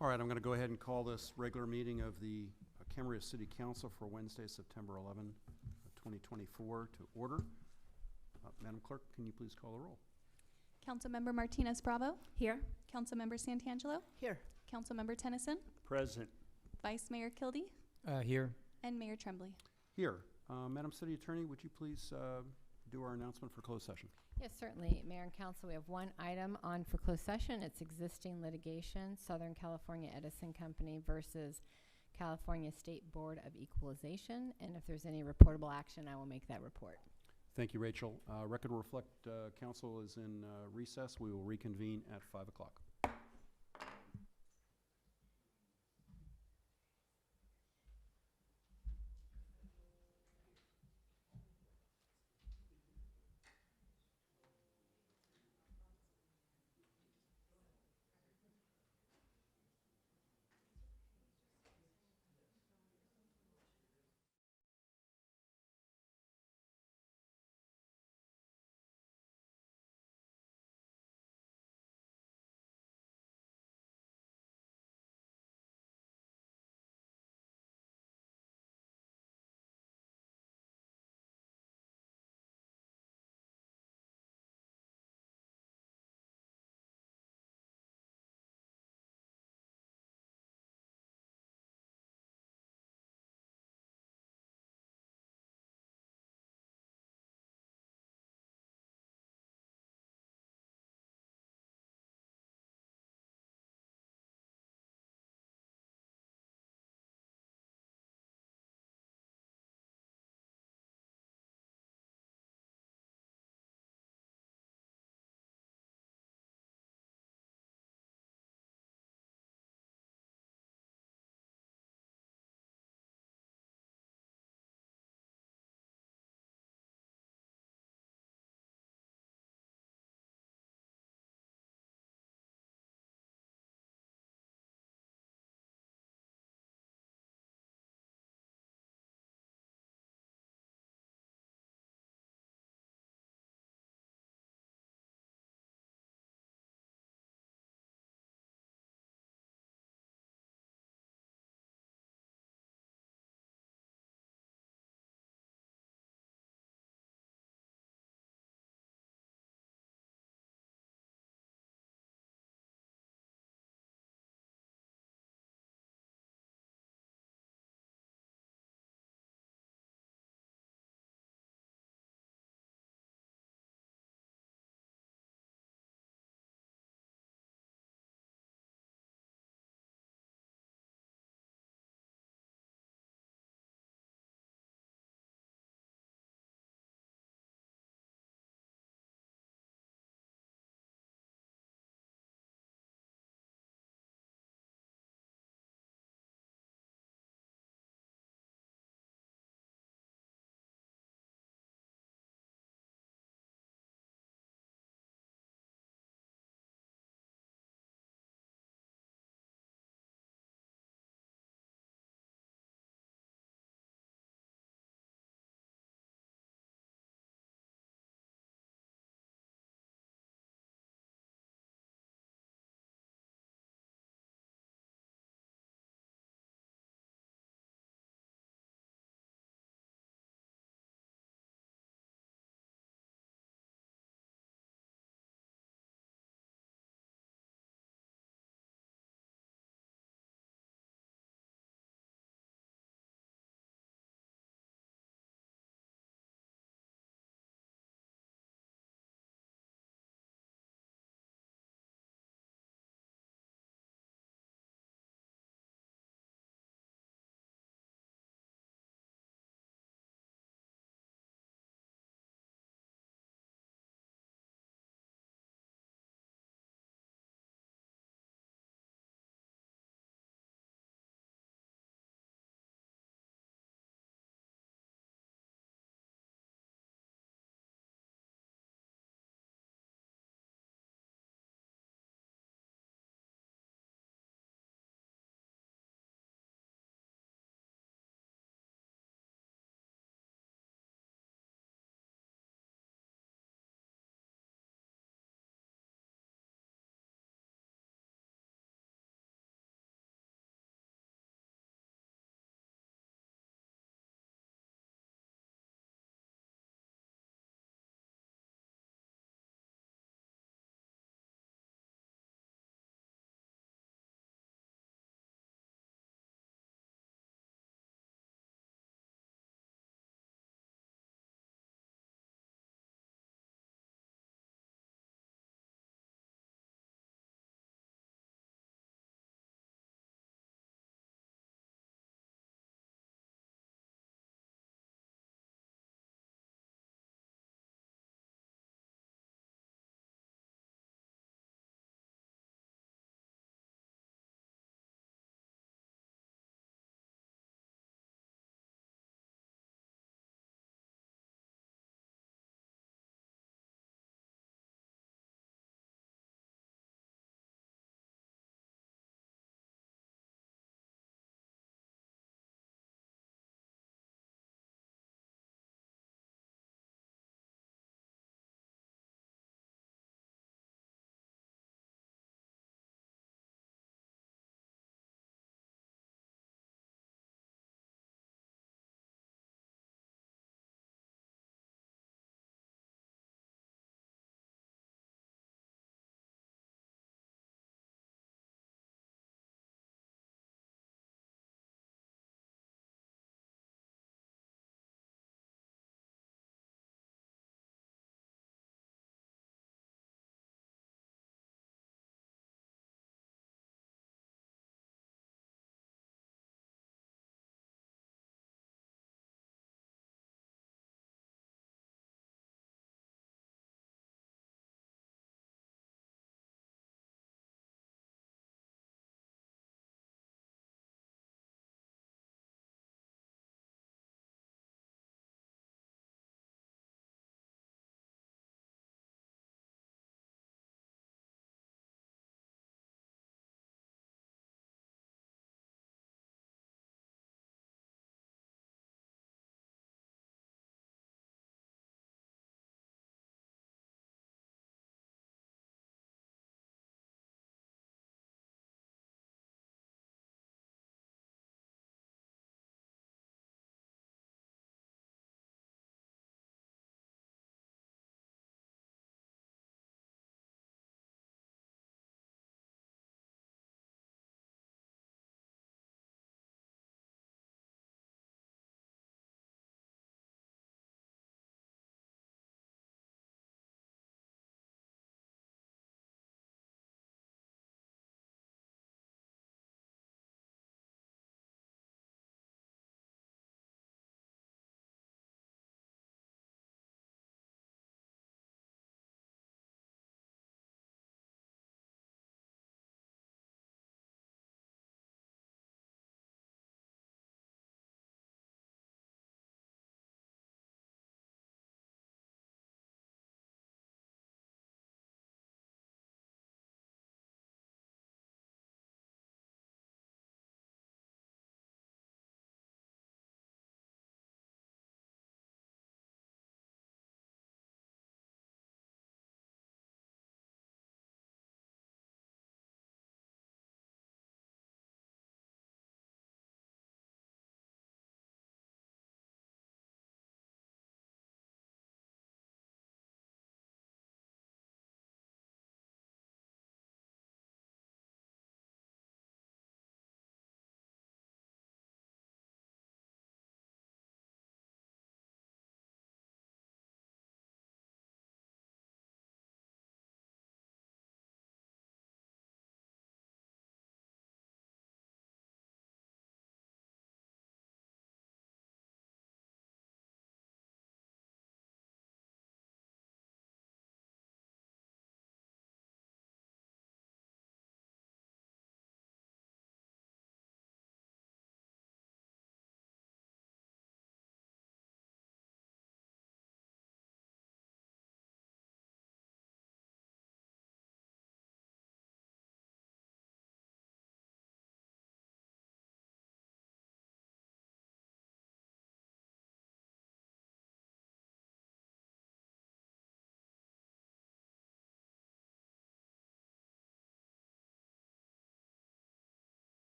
All right, I'm going to go ahead and call this regular meeting of the Camarillo City Council for Wednesday, September 11, 2024 to order. Madam Clerk, can you please call the roll? Councilmember Martinez Bravo. Here. Councilmember Santangelo. Here. Councilmember Tennyson. Present. Vice Mayor Kildee. Here. And Mayor Tremblay. Here. Madam City Attorney, would you please do our announcement for closed session? Yes, certainly. Mayor and Council, we have one item on for closed session. It's existing litigation, Southern California Edison Company versus California State Board of Equalization. And if there's any reportable action, I will make that report. Thank you, Rachel. Record will reflect council is in recess. We will reconvene at 5 o'clock.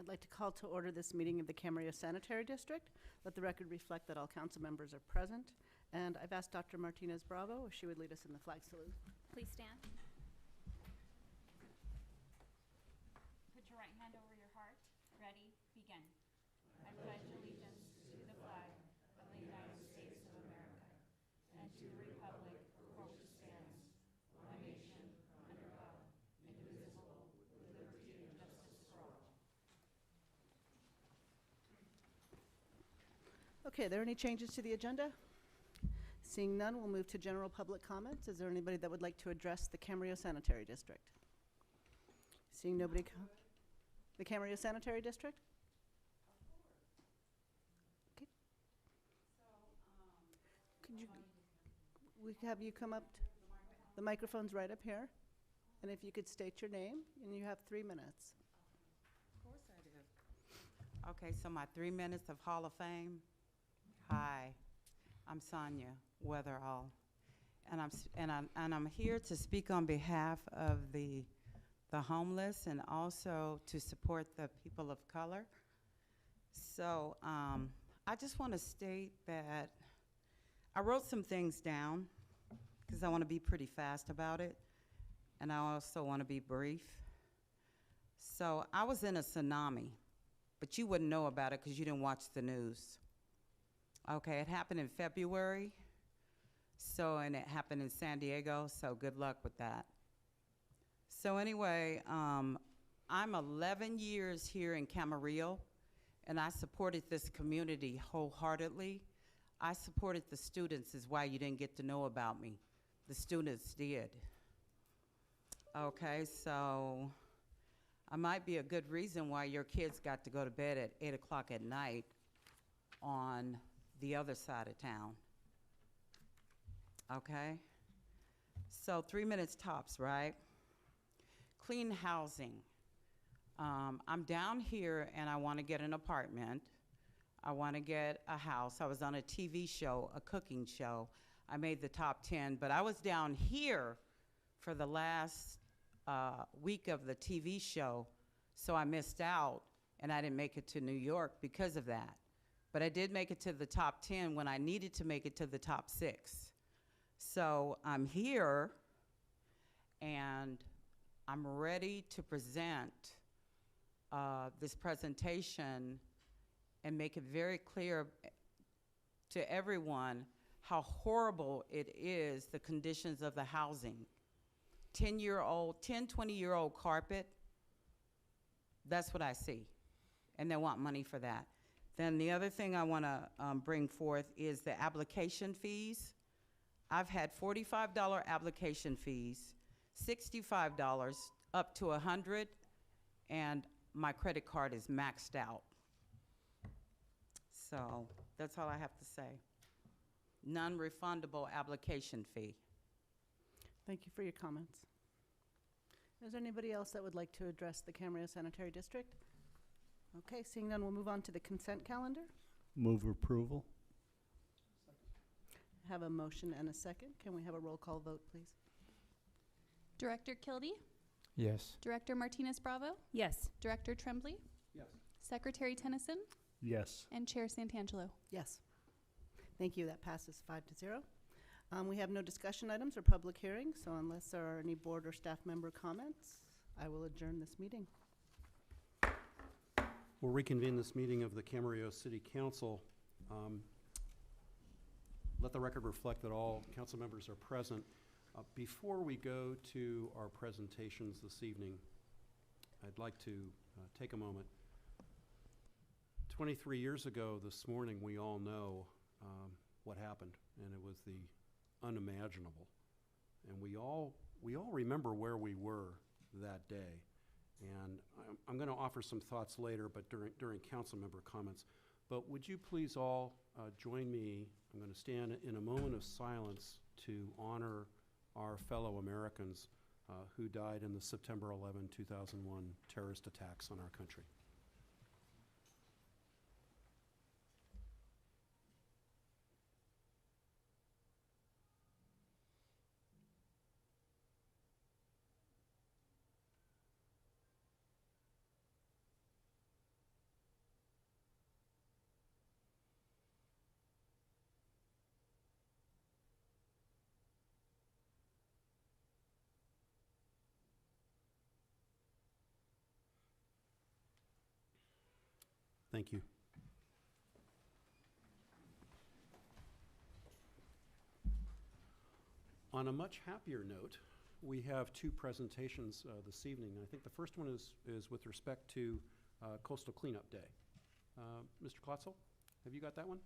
like to call to order this meeting of the Camarillo Sanitary District. Let the record reflect that all council members are present. And I've asked Dr. Martinez Bravo if she would lead us in the flag salute. Please stand. Put your right hand over your heart. Ready? Begin. I pledge allegiance to the flag of the United States of America and to the republic for which it stands, one nation, under God, indivisible, with liberty and justice for all. Okay, are there any changes to the agenda? Seeing none, we'll move to general public comments. Is there anybody that would like to address the Camarillo Sanitary District? Seeing nobody the Camarillo Sanitary District? Okay. Could you, we have you come up, the microphone's right up here. And if you could state your name, and you have 3 minutes. Of course I do. Okay, so my 3 minutes of Hall of Fame. Hi, I'm Sonia Weatherall, and I'm here to speak on behalf of the homeless and also to support the people of color. So I just want to state that I wrote some things down because I want to be pretty fast about it, and I also want to be brief. So I was in a tsunami, but you wouldn't know about it because you didn't watch the news. Okay, it happened in February, and it happened in San Diego, so good luck with that. So anyway, I'm 11 years here in Camarillo, and I supported this community wholeheartedly. I supported the students, is why you didn't get to know about me. The students did. Okay, so I might be a good reason why your kids got to go to bed at 8 o'clock at night on the other side of town. Okay? So 3 minutes tops, right? Clean housing. I'm down here and I want to get an apartment. I want to get a house. I was on a TV show, a cooking show. I made the top 10, but I was down here for the last week of the TV show, so I missed out and I didn't make it to New York because of that. But I did make it to the top 10 when I needed to make it to the top 6. So I'm here, and I'm ready to present this presentation and make it very clear to everyone how horrible it is, the conditions of the housing. 20-year-old carpet, that's what I see, and they want money for that. Then the other thing I want to bring forth is the application fees. I've had $45 application fees, $65 up to $100, and my credit card is maxed out. So that's all I have to say. Non-refundable application fee. Thank you for your comments. Is there anybody else that would like to address the Camarillo Sanitary District? Okay, seeing none, we'll move on to the consent calendar. Move approval. Have a motion and a second. Can we have a roll call vote, please? Director Kilby, Yes. Director Martinez Bravo, Yes. Director Tremblay, Yes. Secretary Tennyson, Yes. and Chair Santangelo. Yes. Thank you. That passes 5-0. We have no discussion items or public hearings, so unless there are any board or staff member comments, I will adjourn this meeting. We'll reconvene this meeting of the Camarillo City Council. Let the record reflect that all council members are present. Before we go to our presentations this evening, I'd like to take a moment. 23 years ago this morning, we all know what happened, and it was the unimaginable. And we all remember where we were that day. And I'm going to offer some thoughts later, but during council member comments. But would you please all join me? I'm going to stand in a moment of silence to honor our fellow Americans who died in the September 11, 2001 terrorist attacks on our country. Thank you. On a much happier note, we have two presentations this evening. I think the first one is with respect to Coastal Cleanup Day. Mr. Klotzel, have you got that one?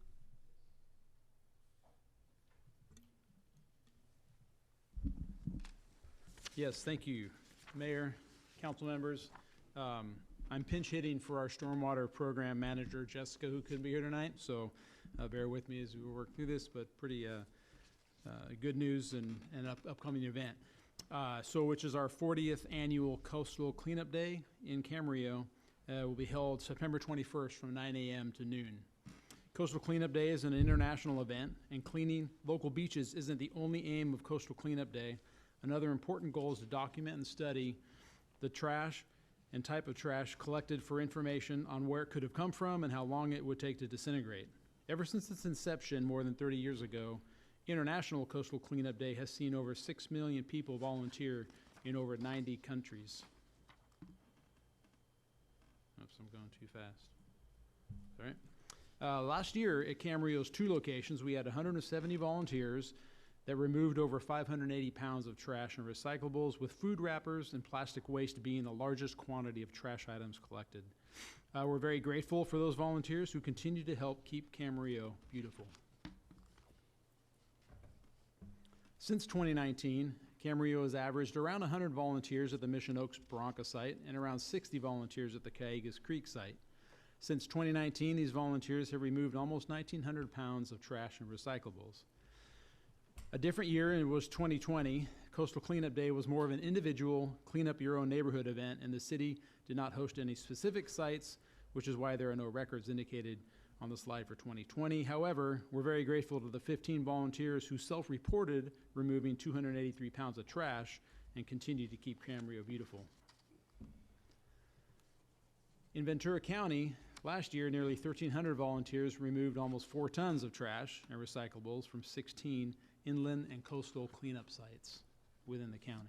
Yes, thank you, Mayor, council members. I'm pinch hitting for our stormwater program manager, Jessica, who couldn't be here tonight, so bear with me as we work through this, but pretty good news and an upcoming event. Which is our 40th annual Coastal Cleanup Day in Camarillo. Will be held September 21st from 9 a.m. to noon. Coastal Cleanup Day is an international event, and cleaning local beaches isn't the only aim of Coastal Cleanup Day. Another important goal is to document and study the trash and type of trash collected for information on where it could have come from and how long it would take to disintegrate. Ever since its inception more than 30 years ago, International Coastal Cleanup Day has seen over 6 million people volunteer in over 90 countries. Oops, I'm going too fast. Sorry. Last year at Camarillo's 2 locations, we had 170 volunteers that removed over 580 pounds of trash and recyclables, with food wrappers and plastic waste being the largest quantity of trash items collected. We're very grateful for those volunteers who continue to help keep Camarillo beautiful. Since 2019, Camarillo has averaged around 100 volunteers at the Mission Oaks Bronca site and around 60 volunteers at the Cayugas Creek site. Since 2019, these volunteers have removed almost 1,900 pounds of trash and recyclables. A different year, and it was 2020. Coastal Cleanup Day was more of an individual clean up your own neighborhood event, and the city did not host any specific sites, which is why there are no records indicated on the slide for 2020. However, we're very grateful to the 15 volunteers who self-reported removing 283 pounds of trash and continue to keep Camarillo beautiful. In Ventura County, last year, nearly 1,300 volunteers removed almost 4 tons of trash and recyclables from 16 inland and coastal cleanup sites within the county.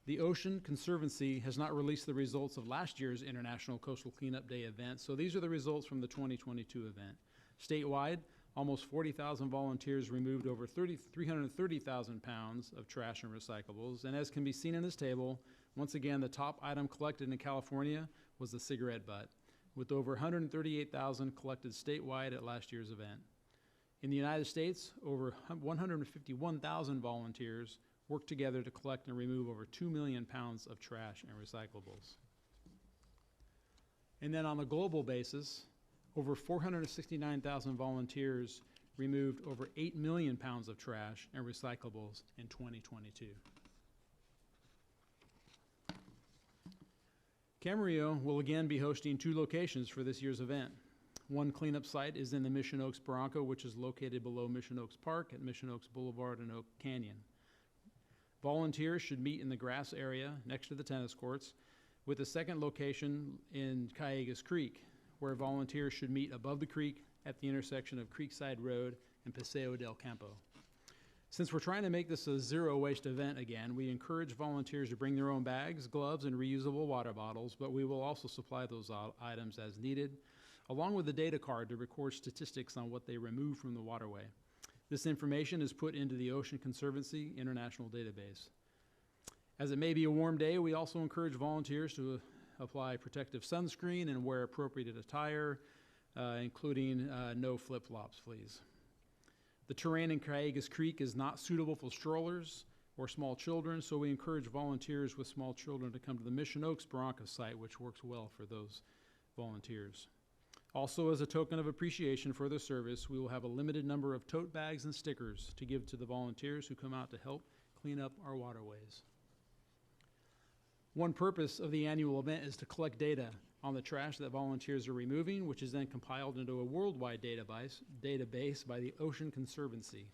The Ocean Conservancy has not released the results of last year's International Coastal Cleanup Day event, so these are the results from the 2022 event. Statewide, almost 40,000 volunteers removed over 330,000 pounds of trash and recyclables, and as can be seen in this table, once again, the top item collected in California was the cigarette butt, with over 138,000 collected statewide at last year's event. In the United States, over 151,000 volunteers worked together to collect and remove over 2 million pounds of trash and recyclables. And then on a global basis, over 469,000 volunteers removed over 8 million pounds of trash and recyclables in 2022. Camarillo will again be hosting 2 locations for this year's event. One cleanup site is in the Mission Oaks Bronco, which is located below Mission Oaks Park at Mission Oaks Boulevard and Oak Canyon. Volunteers should meet in the grass area next to the tennis courts, with the second location in Cayugas Creek, where volunteers should meet above the creek at the intersection of Creekside Road and Paseo del Campo. Since we're trying to make this a zero waste event again, we encourage volunteers to bring their own bags, gloves, and reusable water bottles, but we will also supply those items as needed, along with a data card to record statistics on what they remove from the waterway. This information is put into the Ocean Conservancy International Database. As it may be a warm day, we also encourage volunteers to apply protective sunscreen and wear appropriate attire, including no flip-flops, please. The terrain in Cayugas Creek is not suitable for strollers or small children, so we encourage volunteers with small children to come to the Mission Oaks Bronco site, which works well for those volunteers. Also, as a token of appreciation for their service, we will have a limited number of tote bags and stickers to give to the volunteers who come out to help clean up our waterways. One purpose of the annual event is to collect data on the trash that volunteers are removing, which is then compiled into a worldwide database by the Ocean Conservancy.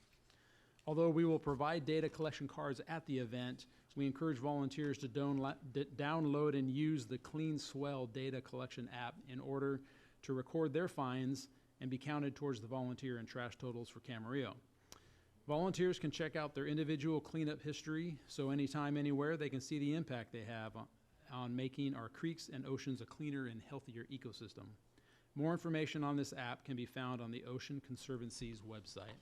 Although we will provide data collection cards at the event, we encourage volunteers to download and use the Clean Swell data collection app in order to record their finds and be counted towards the volunteer and trash totals for Camarillo. Volunteers can check out their individual cleanup history, so anytime, anywhere, they can see the impact they have on making our creeks and oceans a cleaner and healthier ecosystem. More information on this app can be found on the Ocean Conservancy's website.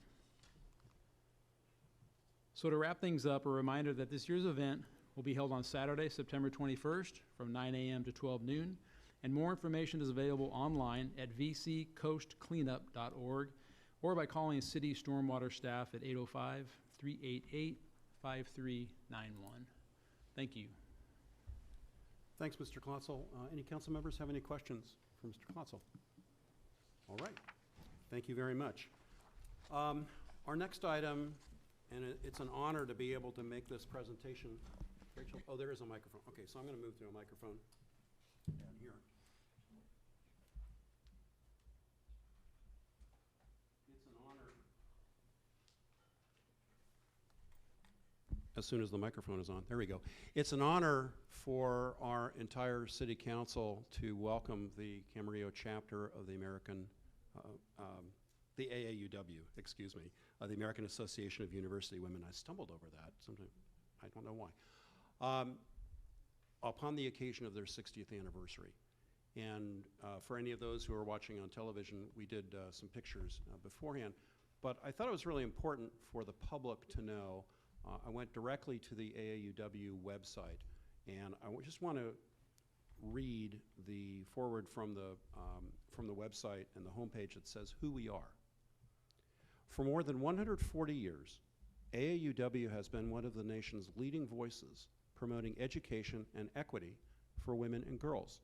So to wrap things up, a reminder that this year's event will be held on Saturday, September 21st from 9 a.m. to 12 noon, and more information is available online at vccoastcleanup.org or by calling city stormwater staff at 805-388-5391. Thank you. Thanks, Mr. Klotzel. Any council members have any questions for Mr. Klotzel? All right. Thank you very much. Our next item, and it's an honor to be able to make this presentation. Rachel, oh, there is a microphone. Okay, so I'm going to move to a microphone down here. It's an honor. As soon as the microphone is on, there we go. It's an honor for our entire city council to welcome the Camarillo chapter of the the AAUW, excuse me, the American Association of University Women. I stumbled over that. Sometimes I don't know why. Upon the occasion of their 60th anniversary. And for any of those who are watching on television, we did some pictures beforehand. But I thought it was really important for the public to know. I went directly to the AAUW website, and I just want to read the forward from the website and the homepage that says who we are. For more than 140 years, AAUW has been one of the nation's leading voices promoting education and equity for women and girls.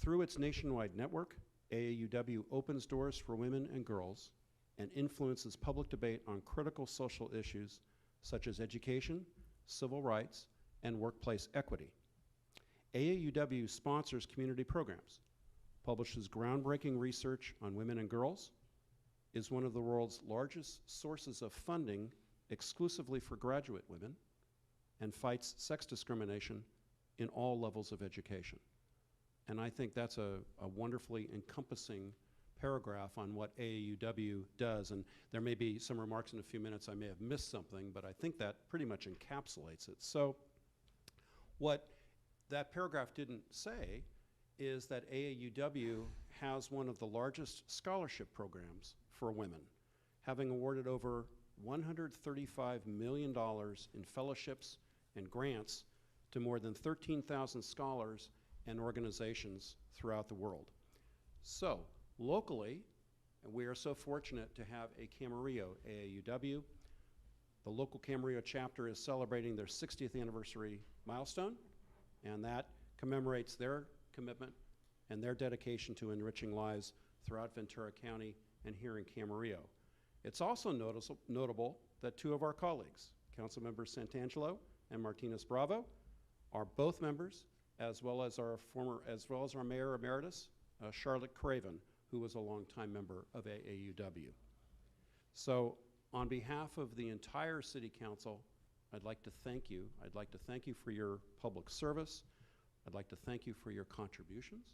Through its nationwide network, AAUW opens doors for women and girls and influences public debate on critical social issues such as education, civil rights, and workplace equity. AAUW sponsors community programs, publishes groundbreaking research on women and girls, is one of the world's largest sources of funding exclusively for graduate women, and fights sex discrimination in all levels of education. And I think that's a wonderfully encompassing paragraph on what AAUW does. And there may be some remarks in a few minutes. I may have missed something, but I think that pretty much encapsulates it. So what that paragraph didn't say is that AAUW has one of the largest scholarship programs for women, having awarded over $135 million in fellowships and grants to more than 13,000 scholars and organizations throughout the world. So, locally, we are so fortunate to have a Camarillo AAUW. The local Camarillo chapter is celebrating their 60th anniversary milestone, and that commemorates their commitment and their dedication to enriching lives throughout Ventura County and here in Camarillo. It's also notable that two of our colleagues, Councilmembers Santangelo and Martinez Bravo, are both members, as well as our Mayor Emeritus, Charlotte Craven, who was a longtime member of AAUW. So, on behalf of the entire City Council, I'd like to thank you. I'd like to thank you for your public service. I'd like to thank you for your contributions.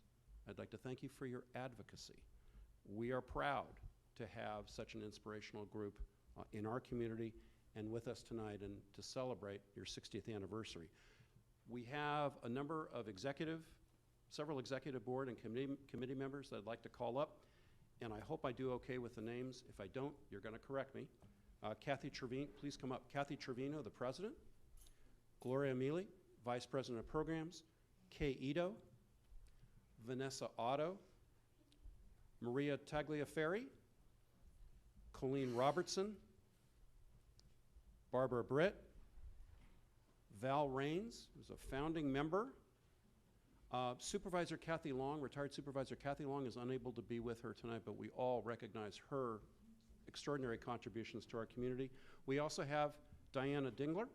I'd like to thank you for your advocacy. We are proud to have such an inspirational group in our community and with us tonight and to celebrate your 60th anniversary. We have a number of several executive board and committee members that I'd like to call up, and I hope I do okay with the names. If I don't, you're going to correct me. Kathy Trevino, please come up. Kathy Trevino, the president. Gloria Mealy, vice president of programs. Kay Ito, Vanessa Otto, Maria Tagliaferri, Colleen Robertson, Barbara Britt, Val Raines, who's a founding member. Supervisor Kathy Long, retired Supervisor Kathy Long, is unable to be with her tonight, but we all recognize her extraordinary contributions to our community. We also have Diana Dingler,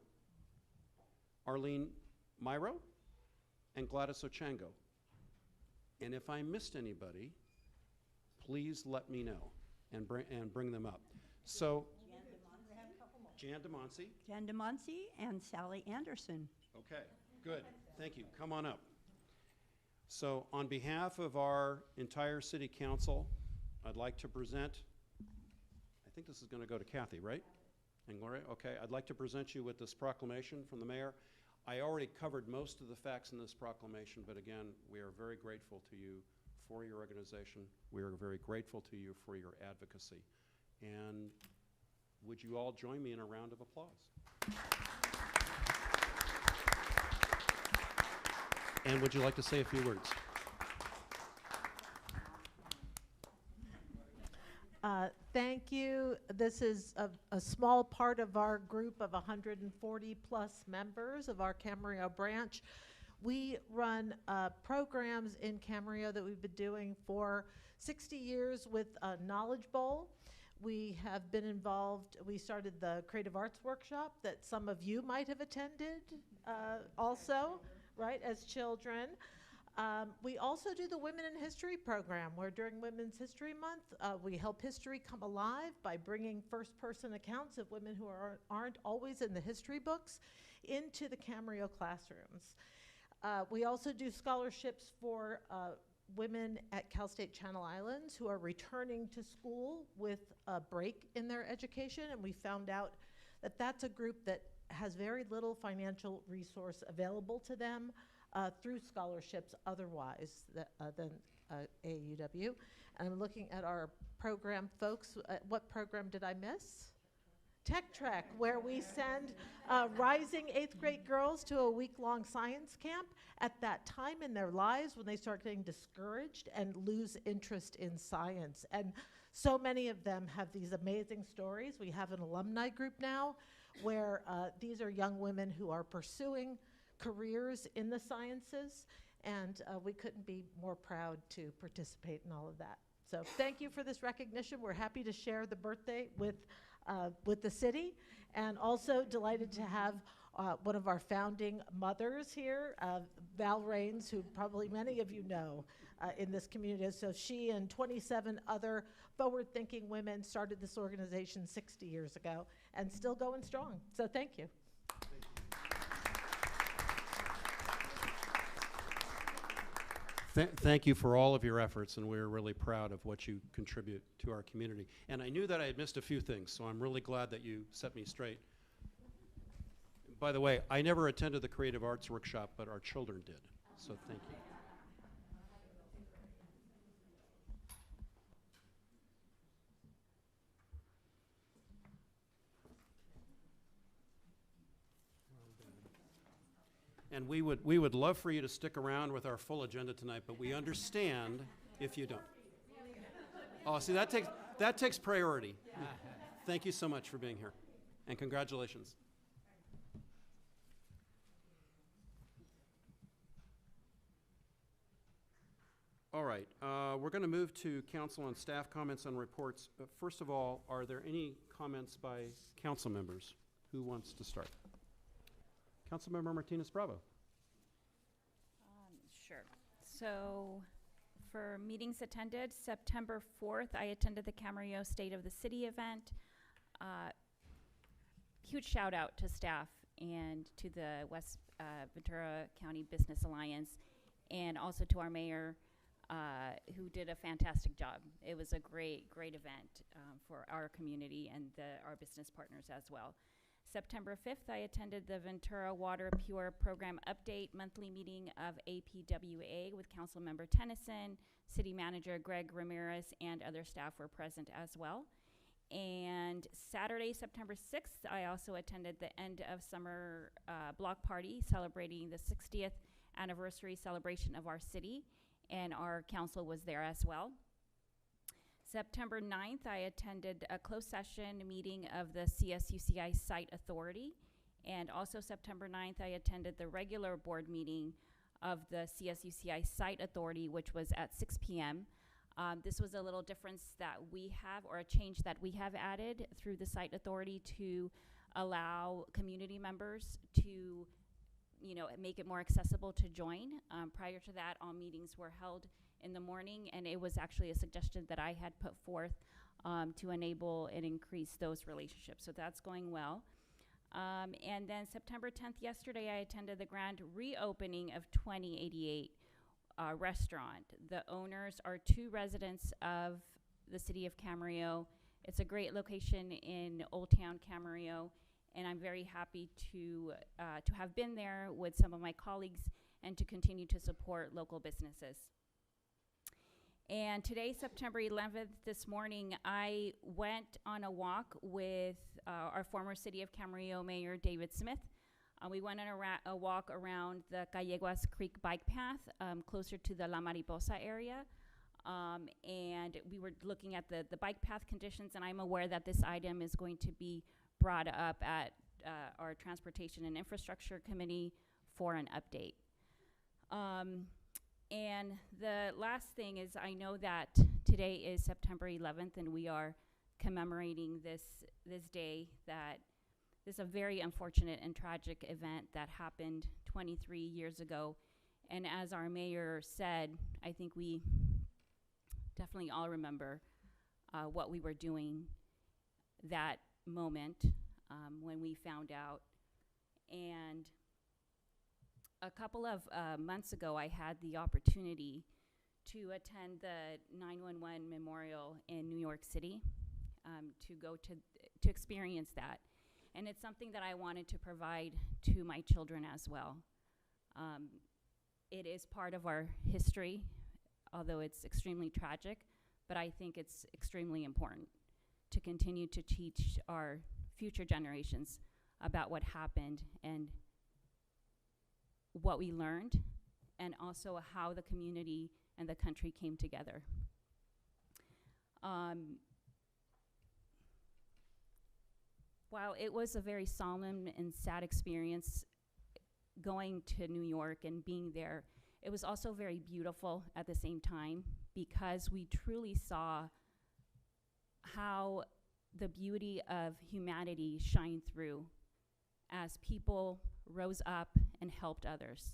Arlene Myro, and Gladys Ochango. And if I missed anybody, please let me know and bring them up. So, Jan DeMonsi. Jan DeMonsi and Sally Anderson. Okay, good. Thank you. Come on up. So, on behalf of our entire City Council, I'd like to present, I think this is going to go to Kathy, right? And Gloria? Okay, I'd like to present you with this proclamation from the mayor. I already covered most of the facts in this proclamation, but again, we are very grateful to you for your organization. We are very grateful to you for your advocacy. And would you all join me in a round of applause? And would you like to say a few words? Thank you. This is a small part of our group of 140-plus members of our Camarillo branch. We run programs in Camarillo that we've been doing for 60 years with Knowledge Bowl. We have been involved, we started the Creative Arts Workshop that some of you might have attended also, right, as children. We also do the Women in History program, where during Women's History Month, we help history come alive by bringing first-person accounts of women who aren't always in the history books into the Camarillo classrooms. We also do scholarships for women at Cal State Channel Islands who are returning to school with a break in their education, and we found out that that's a group that has very little financial resource available to them through scholarships otherwise than AUW. And I'm looking at our program folks. What program did I miss? Tech Trek, where we send rising 8th grade girls to a week-long science camp at that time in their lives when they start getting discouraged and lose interest in science. And so many of them have these amazing stories. We have an alumni group now where these are young women who are pursuing careers in the sciences, and we couldn't be more proud to participate in all of that. So thank you for this recognition. We're happy to share the birthday with the city, and also delighted to have one of our founding mothers here, Val Raines, who probably many of you know in this community. So she and 27 other forward-thinking women started this organization 60 years ago and still going strong. So thank you. Thank you for all of your efforts, and we're really proud of what you contribute to our community. And I knew that I had missed a few things, so I'm really glad that you set me straight. By the way, I never attended the Creative Arts Workshop, but our children did, so thank you. And we would love for you to stick around with our full agenda tonight, but we understand if you don't. Oh, see, that takes priority. Thank you so much for being here, and congratulations. All right, we're going to move to council and staff comments and reports. First of all, are there any comments by council members? Who wants to start? Councilmember Martinez-Bravo. Sure. So for meetings attended, September 4th, I attended the Camarillo State of the City event. Huge shout out to staff and to the West Ventura County Business Alliance, and also to our mayor, who did a fantastic job. It was a great event for our community and our business partners as well. September 5th, I attended the Ventura Water Pure Program Update monthly meeting of APWA with Councilmember Tennyson, City Manager Greg Ramirez, and other staff were present as well. And Saturday, September 6th, I also attended the end of summer block party celebrating the 60th anniversary celebration of our city, and our council was there as well. September 9th, I attended a closed session meeting of the CSUCI Site Authority. And also September 9th, I attended the regular board meeting of the CSUCI Site Authority, which was at 6 p.m. This was a little difference that we have, or a change that we have added through the Site Authority to allow community members to, make it more accessible to join. Prior to that, all meetings were held in the morning, and it was actually a suggestion that I had put forth to enable and increase those relationships. So that's going well. And then September 10th, yesterday, I attended the grand reopening of 2088 restaurant. The owners are 2 residents of the city of Camarillo. It's a great location in Old Town Camarillo, and I'm very happy to have been there with some of my colleagues and to continue to support local businesses. And today, September 11th, this morning, I went on a walk with our former City of Camarillo Mayor David Smith. We went on a walk around the Calleguas Creek bike path, closer to the La Mariposa area. And we were looking at the bike path conditions, and I'm aware that this item is going to be brought up at our Transportation and Infrastructure Committee for an update. And the last thing is, I know that today is September 11th, and we are commemorating this day, that this is a very unfortunate and tragic event that happened 23 years ago. And as our mayor said, I think we definitely all remember what we were doing that moment when we found out. And a couple of months ago, I had the opportunity to attend the 911 memorial in New York City, to go to experience that. And it's something that I wanted to provide to my children as well. It is part of our history, although it's extremely tragic, but I think it's extremely important to continue to teach our future generations about what happened and what we learned, and also how the community and the country came together. While it was a very solemn and sad experience going to New York and being there, it was also very beautiful at the same time, because we truly saw how the beauty of humanity shined through as people rose up and helped others.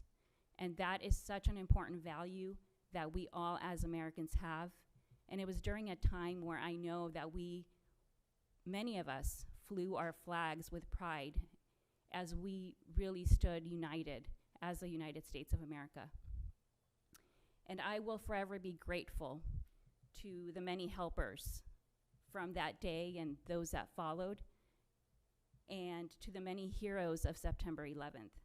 And that is such an important value that we all as Americans have. And it was during a time where I know that many of us flew our flags with pride as we really stood united as the United States of America. And I will forever be grateful to the many helpers from that day and those that followed, and to the many heroes of September 11th.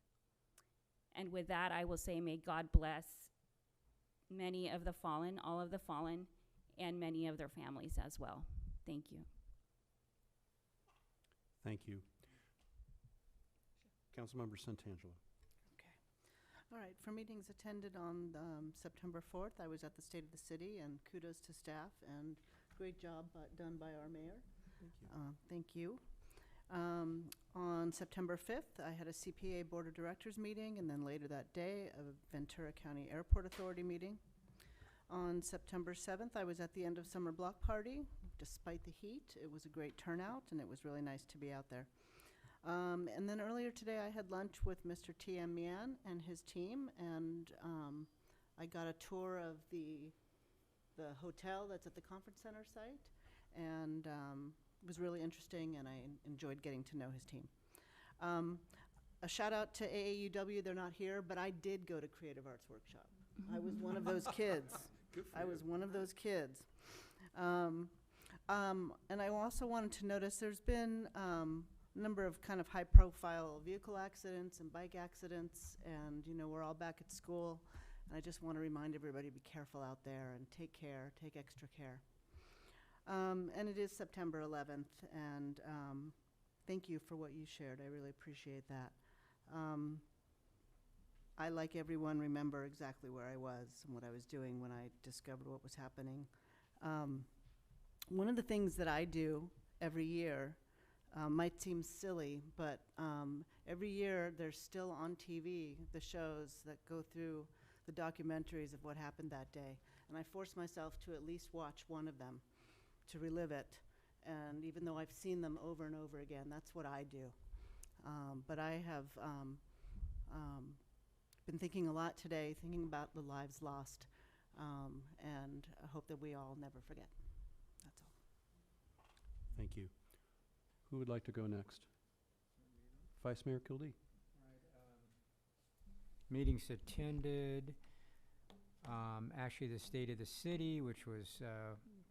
And with that, I will say, may God bless many of the fallen, all of the fallen, and many of their families as well. Thank you. Thank you. Councilmember Santangelo. All right, for meetings attended on September 4th, I was at the State of the City, and kudos to staff, and great job done by our mayor. Thank you. Thank you. On September 5th, I had a CPA Board of Directors meeting, and then later that day, a Ventura County Airport Authority meeting. On September 7th, I was at the end of summer block party. Despite the heat, it was a great turnout, and it was really nice to be out there. And then earlier today, I had lunch with Mr. T.M. Mian and his team, and I got a tour of the hotel that's at the conference center site, and it was really interesting, and I enjoyed getting to know his team. A shout out to AAUW, they're not here, but I did go to Creative Arts Workshop. I was one of those kids. I was one of those kids. And I also wanted to notice there's been a number of kind of high-profile vehicle accidents and bike accidents, and we're all back at school, and I just want to remind everybody to be careful out there and take care, take extra care. And it is September 11th, and thank you for what you shared. I really appreciate that. I, like everyone, remember exactly where I was and what I was doing when I discovered what was happening. One of the things that I do every year might seem silly, but every year there's still on TV the shows that go through the documentaries of what happened that day. And I force myself to at least watch one of them to relive it. And even though I've seen them over and over again, that's what I do. But I have been thinking a lot today, thinking about the lives lost, and I hope that we all never forget. That's all. Thank you. Who would like to go next? Vice Mayor Kildee. Meetings attended, actually the State of the City, which was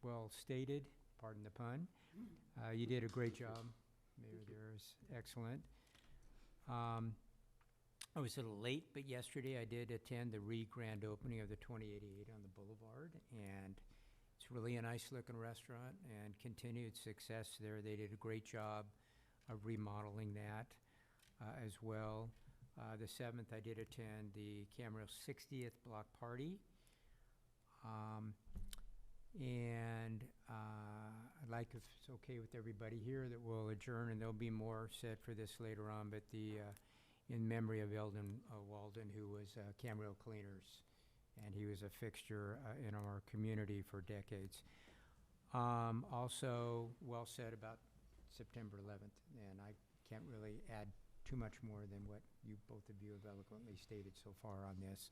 well stated, pardon the pun. You did a great job. Mayor there is excellent. I was a little late, but yesterday I did attend the re-grand opening of the 2088 on the Boulevard, and it's really a nice-looking restaurant and continued success there. They did a great job of remodeling that as well. The 7th, I did attend the Camarillo 60th block party. And I'd like, if it's okay with everybody here, that we'll adjourn, and there'll be more said for this later on, but in memory of Eldon Walden, who was Camarillo Cleaners, and he was a fixture in our community for decades. Also, well said about September 11th, and I can't really add too much more than what both of you have eloquently stated so far on this,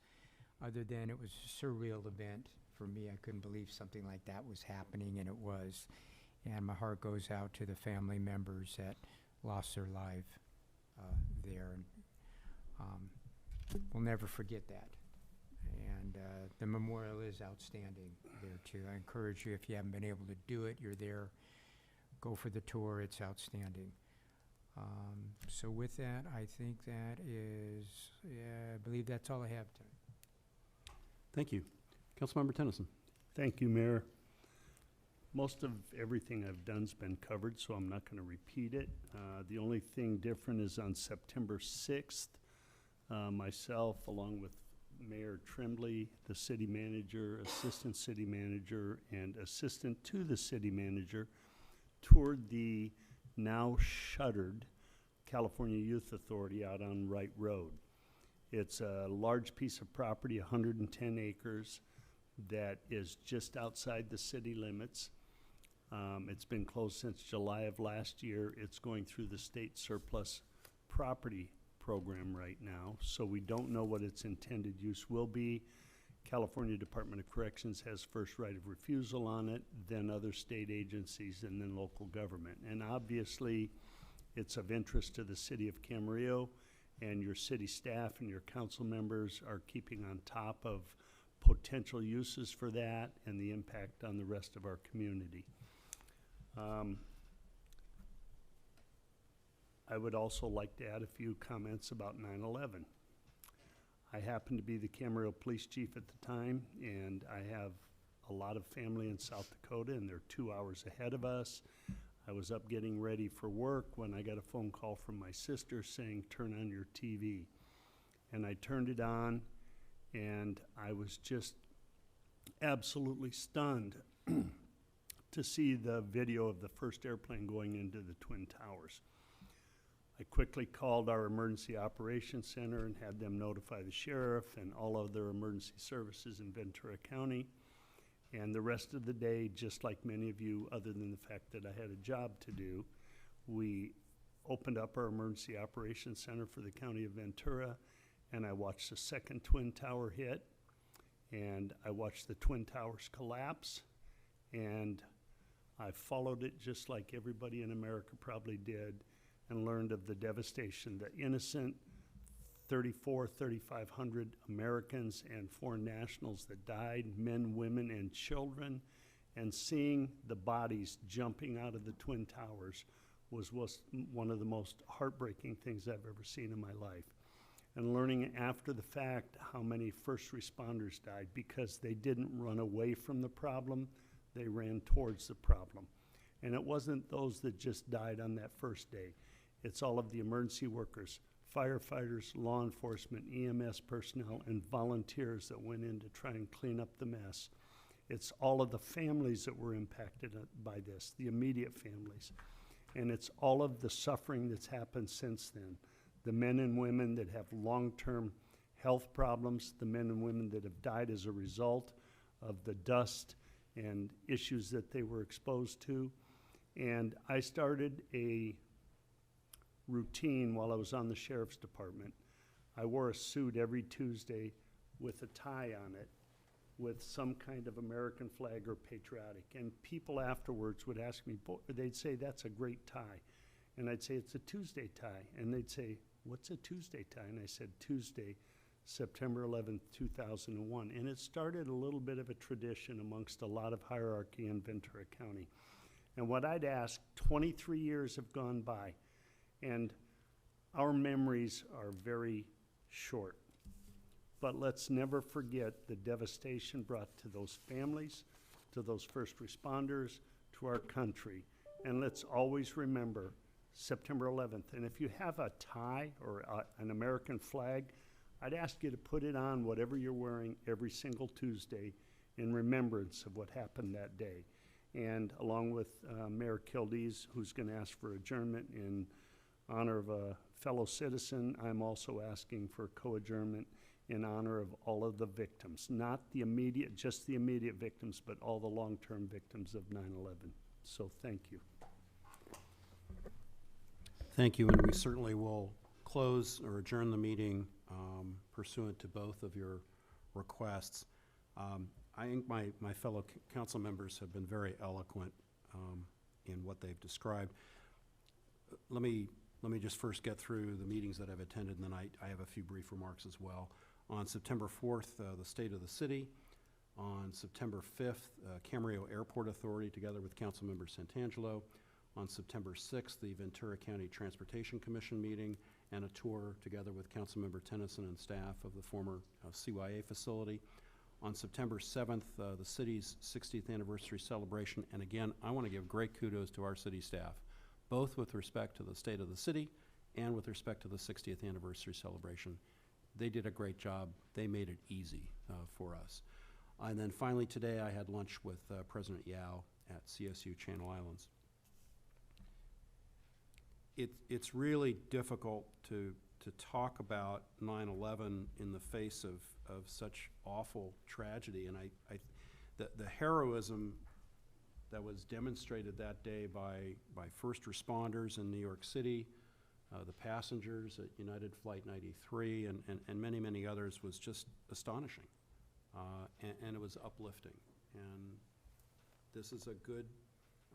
other than it was a surreal event for me. I couldn't believe something like that was happening, and it was. And my heart goes out to the family members that lost their life there. And we'll never forget that. And the memorial is outstanding there, too. I encourage you, if you haven't been able to do it, you're there, go for the tour. It's outstanding. So with that, I think that is, I believe that's all I have tonight. Thank you. Councilmember Tennyson. Thank you, Mayor. Most of everything I've done's been covered, so I'm not going to repeat it. The only thing different is on September 6th, myself, along with Mayor Tremblay, the city manager, assistant city manager, and assistant to the city manager, toured the now shuttered California Youth Authority out on Wright Road. It's a large piece of property, 110 acres, that is just outside the city limits. It's been closed since July of last year. It's going through the state surplus property program right now, so we don't know what its intended use will be. California Department of Corrections has first right of refusal on it, then other state agencies, and then local government. And obviously, it's of interest to the city of Camarillo, and your city staff and your council members are keeping on top of potential uses for that and the impact on the rest of our community. I would also like to add a few comments about 9/11. I happened to be the Camarillo police chief at the time, and I have a lot of family in South Dakota, and they're 2 hours ahead of us. I was up getting ready for work when I got a phone call from my sister saying, "Turn on your TV." And I turned it on, and I was just absolutely stunned to see the video of the first airplane going into the Twin Towers. I quickly called our emergency operations center and had them notify the sheriff and all other emergency services in Ventura County. And the rest of the day, just like many of you, other than the fact that I had a job to do, we opened up our emergency operations center for the county of Ventura, and I watched the second Twin Tower hit, and I watched the Twin Towers collapse, and I followed it just like everybody in America probably did, and learned of the devastation, the innocent 3,500 Americans and foreign nationals that died, men, women, and children, and seeing the bodies jumping out of the Twin Towers was one of the most heartbreaking things I've ever seen in my life. And learning after the fact how many first responders died because they didn't run away from the problem, they ran towards the problem. And it wasn't those that just died on that first day. It's all of the emergency workers, firefighters, law enforcement, EMS personnel, and volunteers that went in to try and clean up the mess. It's all of the families that were impacted by this, the immediate families. And it's all of the suffering that's happened since then. The men and women that have long-term health problems, the men and women that have died as a result of the dust and issues that they were exposed to. And I started a routine while I was on the sheriff's department. I wore a suit every Tuesday with a tie on it with some kind of American flag or patriotic. And people afterwards would ask me, they'd say, "That's a great tie." And I'd say, "It's a Tuesday tie." And they'd say, "What's a Tuesday tie?" And I said, "Tuesday, September 11th, 2001. And it started a little bit of a tradition amongst a lot of hierarchy in Ventura County. And what I'd ask, 23 years have gone by, and our memories are very short. But let's never forget the devastation brought to those families, to those first responders, to our country. And let's always remember September 11th. And if you have a tie or an American flag, I'd ask you to put it on whatever you're wearing every single Tuesday in remembrance of what happened that day. And along with Mayor Kildese, who's going to ask for adjournment in honor of a fellow citizen, I'm also asking for co-adjournment in honor of all of the victims, not the immediate, just the immediate victims, but all the long-term victims of 9/11. So thank you. Thank you, and we certainly will close or adjourn the meeting pursuant to both of your requests. I think my fellow council members have been very eloquent in what they've described. Let me just first get through the meetings that I've attended, and then I have a few brief remarks as well. On September 4th, the State of the City. On September 5th, Camarillo Airport Authority together with Councilmember Santangelo. On September 6th, the Ventura County Transportation Commission meeting and a tour together with Councilmember Tennyson and staff of the former CYA facility. On September 7th, the city's 60th anniversary celebration. And again, I want to give great kudos to our city staff, both with respect to the State of the City and with respect to the 60th anniversary celebration. They did a great job. They made it easy for us. And then finally today, I had lunch with President Yao at CSU Channel Islands. It's really difficult to talk about 9/11 in the face of such awful tragedy, and the heroism that was demonstrated that day by first responders in New York City, the passengers at United Flight 93, and many, many others was just astonishing, and it was uplifting. And this is a good,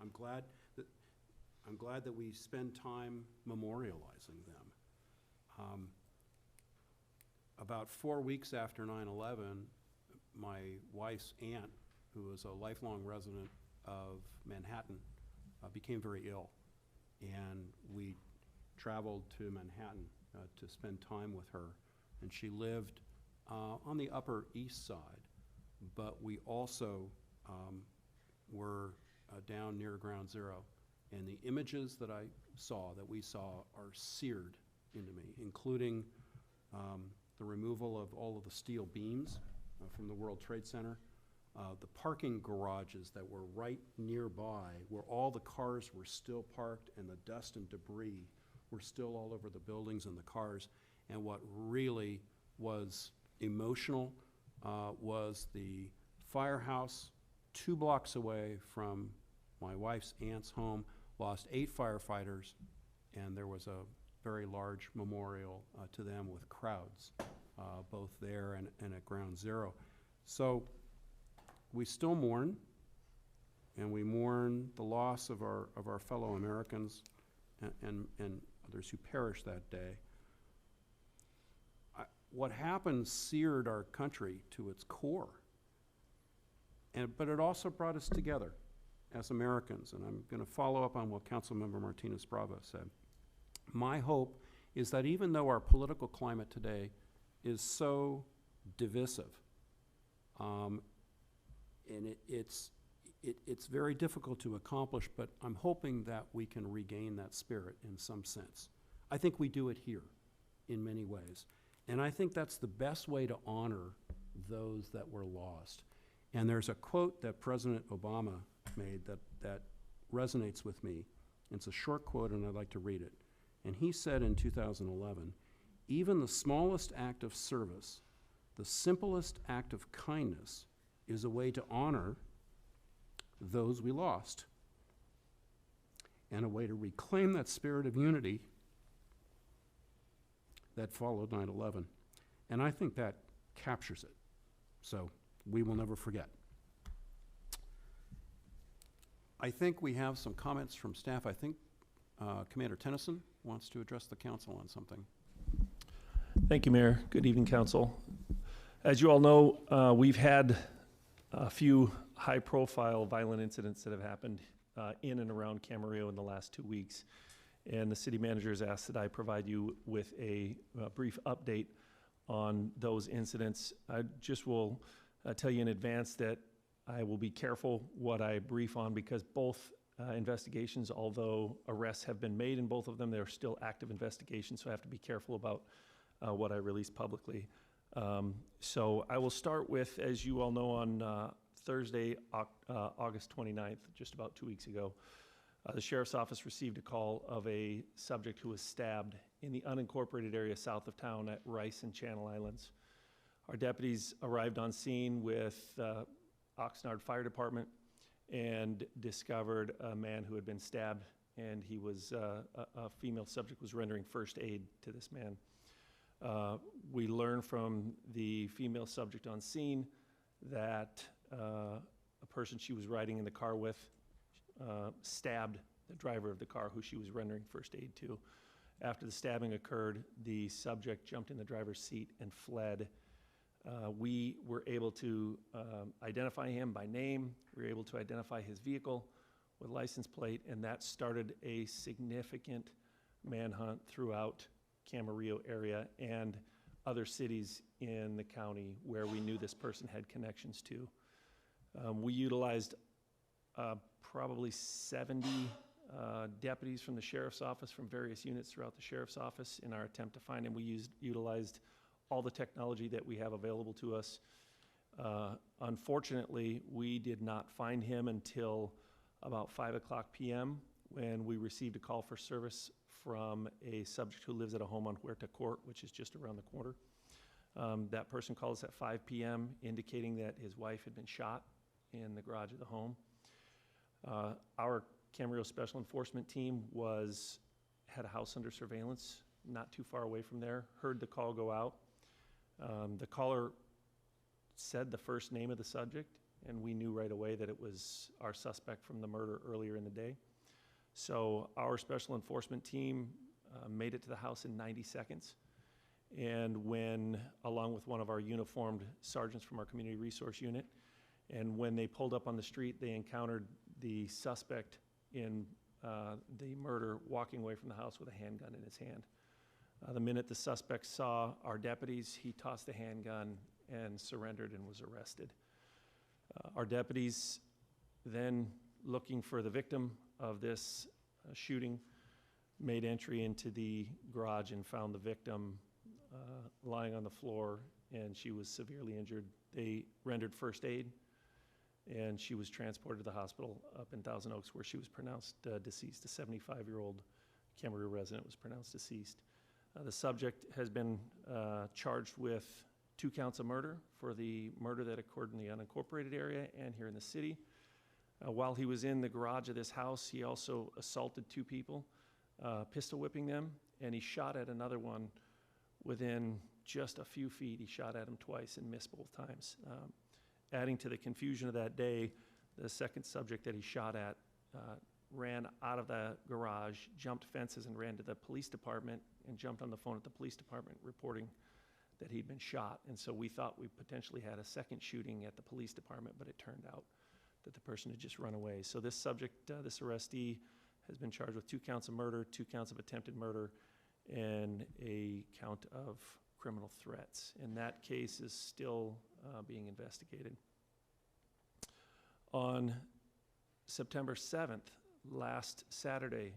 I'm glad that we spend time memorializing them. About 4 weeks after 9/11, my wife's aunt, who was a lifelong resident of Manhattan, became very ill. And we traveled to Manhattan to spend time with her. And she lived on the Upper East Side, but we also were down near Ground Zero. And the images that we saw are seared into me, including the removal of all of the steel beams from the World Trade Center, the parking garages that were right nearby where all the cars were still parked and the dust and debris were still all over the buildings and the cars. And what really was emotional was the firehouse 2 blocks away from my wife's aunt's home lost 8 firefighters, and there was a very large memorial to them with crowds, both there and at Ground Zero. So we still mourn, and we mourn the loss of our fellow Americans and others who perished that day. What happened seared our country to its core, but it also brought us together as Americans, and I'm going to follow up on what Councilmember Martinez-Bravo said. My hope is that even though our political climate today is so divisive, and it's very difficult to accomplish, but I'm hoping that we can regain that spirit in some sense. I think we do it here in many ways, and I think that's the best way to honor those that were lost. And there's a quote that President Obama made that resonates with me. It's a short quote, and I'd like to read it. And he said in 2011, "Even the smallest act of service, the simplest act of kindness, is a way to honor those we lost, and a way to reclaim that spirit of unity that followed 9/11. And I think that captures it. So we will never forget. I think we have some comments from staff. I think Commander Tennyson wants to address the council on something. Thank you, Mayor. Good evening, council. As you all know, we've had a few high-profile violent incidents that have happened in and around Camarillo in the last 2 weeks. And the city manager has asked that I provide you with a brief update on those incidents. I just will tell you in advance that I will be careful what I brief on because both investigations, although arrests have been made in both of them, they're still active investigations, so I have to be careful about what I release publicly. So I will start with, as you all know, on Thursday, August 29th, just about 2 weeks ago, the Sheriff's Office received a call of a subject who was stabbed in the unincorporated area south of town at Rice and Channel Islands. Our deputies arrived on scene with Oxnard Fire Department and discovered a man who had been stabbed, and he was, a female subject was rendering first aid to this man. We learned from the female subject on scene that a person she was riding in the car with stabbed the driver of the car who she was rendering first aid to. After the stabbing occurred, the subject jumped in the driver's seat and fled. We were able to identify him by name. We were able to identify his vehicle with license plate, and that started a significant manhunt throughout Camarillo area and other cities in the county where we knew this person had connections to. We utilized probably 70 deputies from the Sheriff's Office, from various units throughout the Sheriff's Office in our attempt to find him. We utilized all the technology that we have available to us. Unfortunately, we did not find him until about 5:00 p.m. when we received a call for service from a subject who lives at a home on Huerta Court, which is just around the corner. That person called us at 5 p.m. indicating that his wife had been shot in the garage of the home. Our Camarillo Special Enforcement Team had a house under surveillance not too far away from there, heard the call go out. The caller said the first name of the subject, and we knew right away that it was our suspect from the murder earlier in the day. So our Special Enforcement Team made it to the house in 90 seconds. And when, along with one of our uniformed sergeants from our Community Resource Unit, and when they pulled up on the street, they encountered the suspect in the murder walking away from the house with a handgun in his hand. The minute the suspect saw our deputies, he tossed the handgun and surrendered and was arrested. Our deputies then, looking for the victim of this shooting, made entry into the garage and found the victim lying on the floor, and she was severely injured. They rendered first aid, and she was transported to the hospital up in Thousand Oaks, where she was pronounced deceased. A 75-year-old Camarillo resident was pronounced deceased. The subject has been charged with 2 counts of murder for the murder that occurred in the unincorporated area and here in the city. While he was in the garage of this house, he also assaulted 2 people, pistol whipping them, and he shot at another one within just a few feet. He shot at him twice and missed both times. Adding to the confusion of that day, the second subject that he shot at ran out of the garage, jumped fences, and ran to the police department and jumped on the phone at the police department reporting that he'd been shot. And so we thought we potentially had a second shooting at the police department, but it turned out that the person had just run away. So this subject, this arrestee, has been charged with 2 counts of murder, 2 counts of attempted murder, and a count of criminal threats. And that case is still being investigated. On September 7th, last Saturday,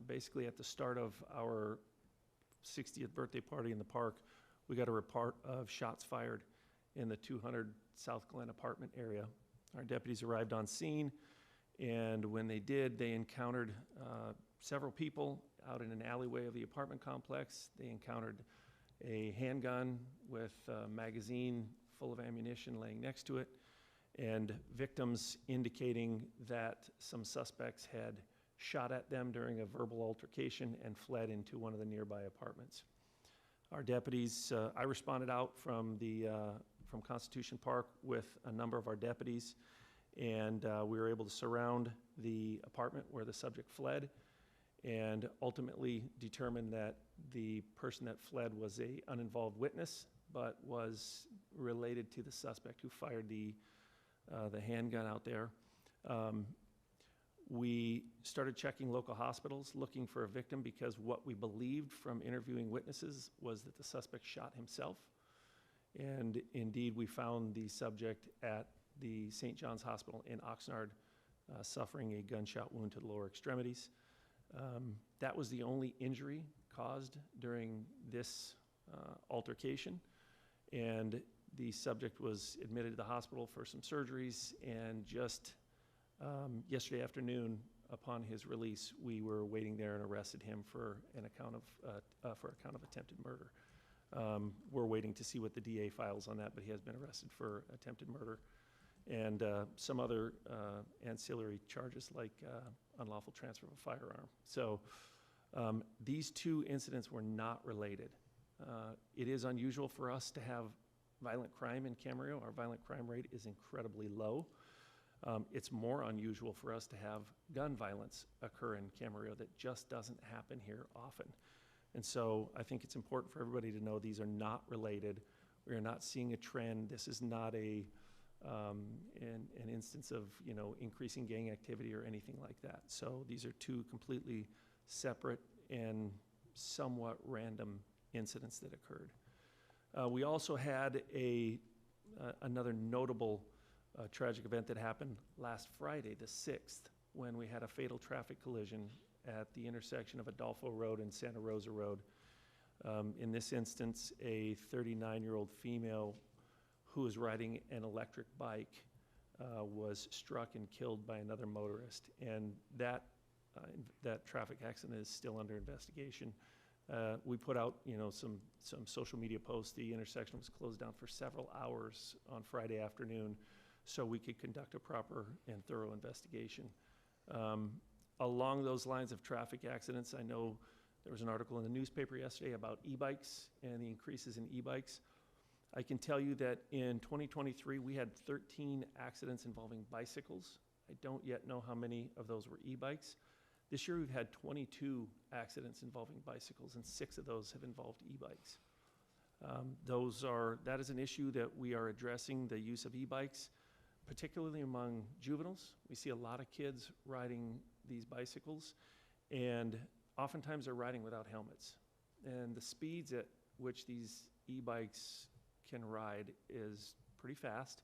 basically at the start of our 60th birthday party in the park, we got a report of shots fired in the 200 South Glen apartment area. Our deputies arrived on scene, and when they did, they encountered several people out in an alleyway of the apartment complex. They encountered a handgun with a magazine full of ammunition laying next to it, and victims indicating that some suspects had shot at them during a verbal altercation and fled into one of the nearby apartments. Our deputies, I responded out from Constitution Park with a number of our deputies, and we were able to surround the apartment where the subject fled and ultimately determined that the person that fled was a uninvolved witness, but was related to the suspect who fired the handgun out there. We started checking local hospitals, looking for a victim, because what we believed from interviewing witnesses was that the suspect shot himself. And indeed, we found the subject at the St. John's Hospital in Oxnard, suffering a gunshot wound to the lower extremities. That was the only injury caused during this altercation. And the subject was admitted to the hospital for some surgeries, and just yesterday afternoon, upon his release, we were waiting there and arrested him for an account of attempted murder. We're waiting to see what the DA files on that, but he has been arrested for attempted murder and some other ancillary charges like unlawful transfer of a firearm. So these two incidents were not related. It is unusual for us to have violent crime in Camarillo. Our violent crime rate is incredibly low. It's more unusual for us to have gun violence occur in Camarillo. That just doesn't happen here often. And so I think it's important for everybody to know these are not related. We are not seeing a trend. This is not an instance of, you know, increasing gang activity or anything like that. So these are two completely separate and somewhat random incidents that occurred. We also had another notable tragic event that happened last Friday, the 6th, when we had a fatal traffic collision at the intersection of Adolfo Road and Santa Rosa Road. In this instance, a 39-year-old female who was riding an electric bike was struck and killed by another motorist. And that traffic accident is still under investigation. We put out, you know, some social media posts. The intersection was closed down for several hours on Friday afternoon so we could conduct a proper and thorough investigation. Along those lines of traffic accidents, I know there was an article in the newspaper yesterday about e-bikes and the increases in e-bikes. I can tell you that in 2023, we had 13 accidents involving bicycles. I don't yet know how many of those were e-bikes. This year, we've had 22 accidents involving bicycles, and 6 of those have involved e-bikes. That is an issue that we are addressing, the use of e-bikes, particularly among juveniles. We see a lot of kids riding these bicycles, and oftentimes they're riding without helmets. And the speeds at which these e-bikes can ride is pretty fast,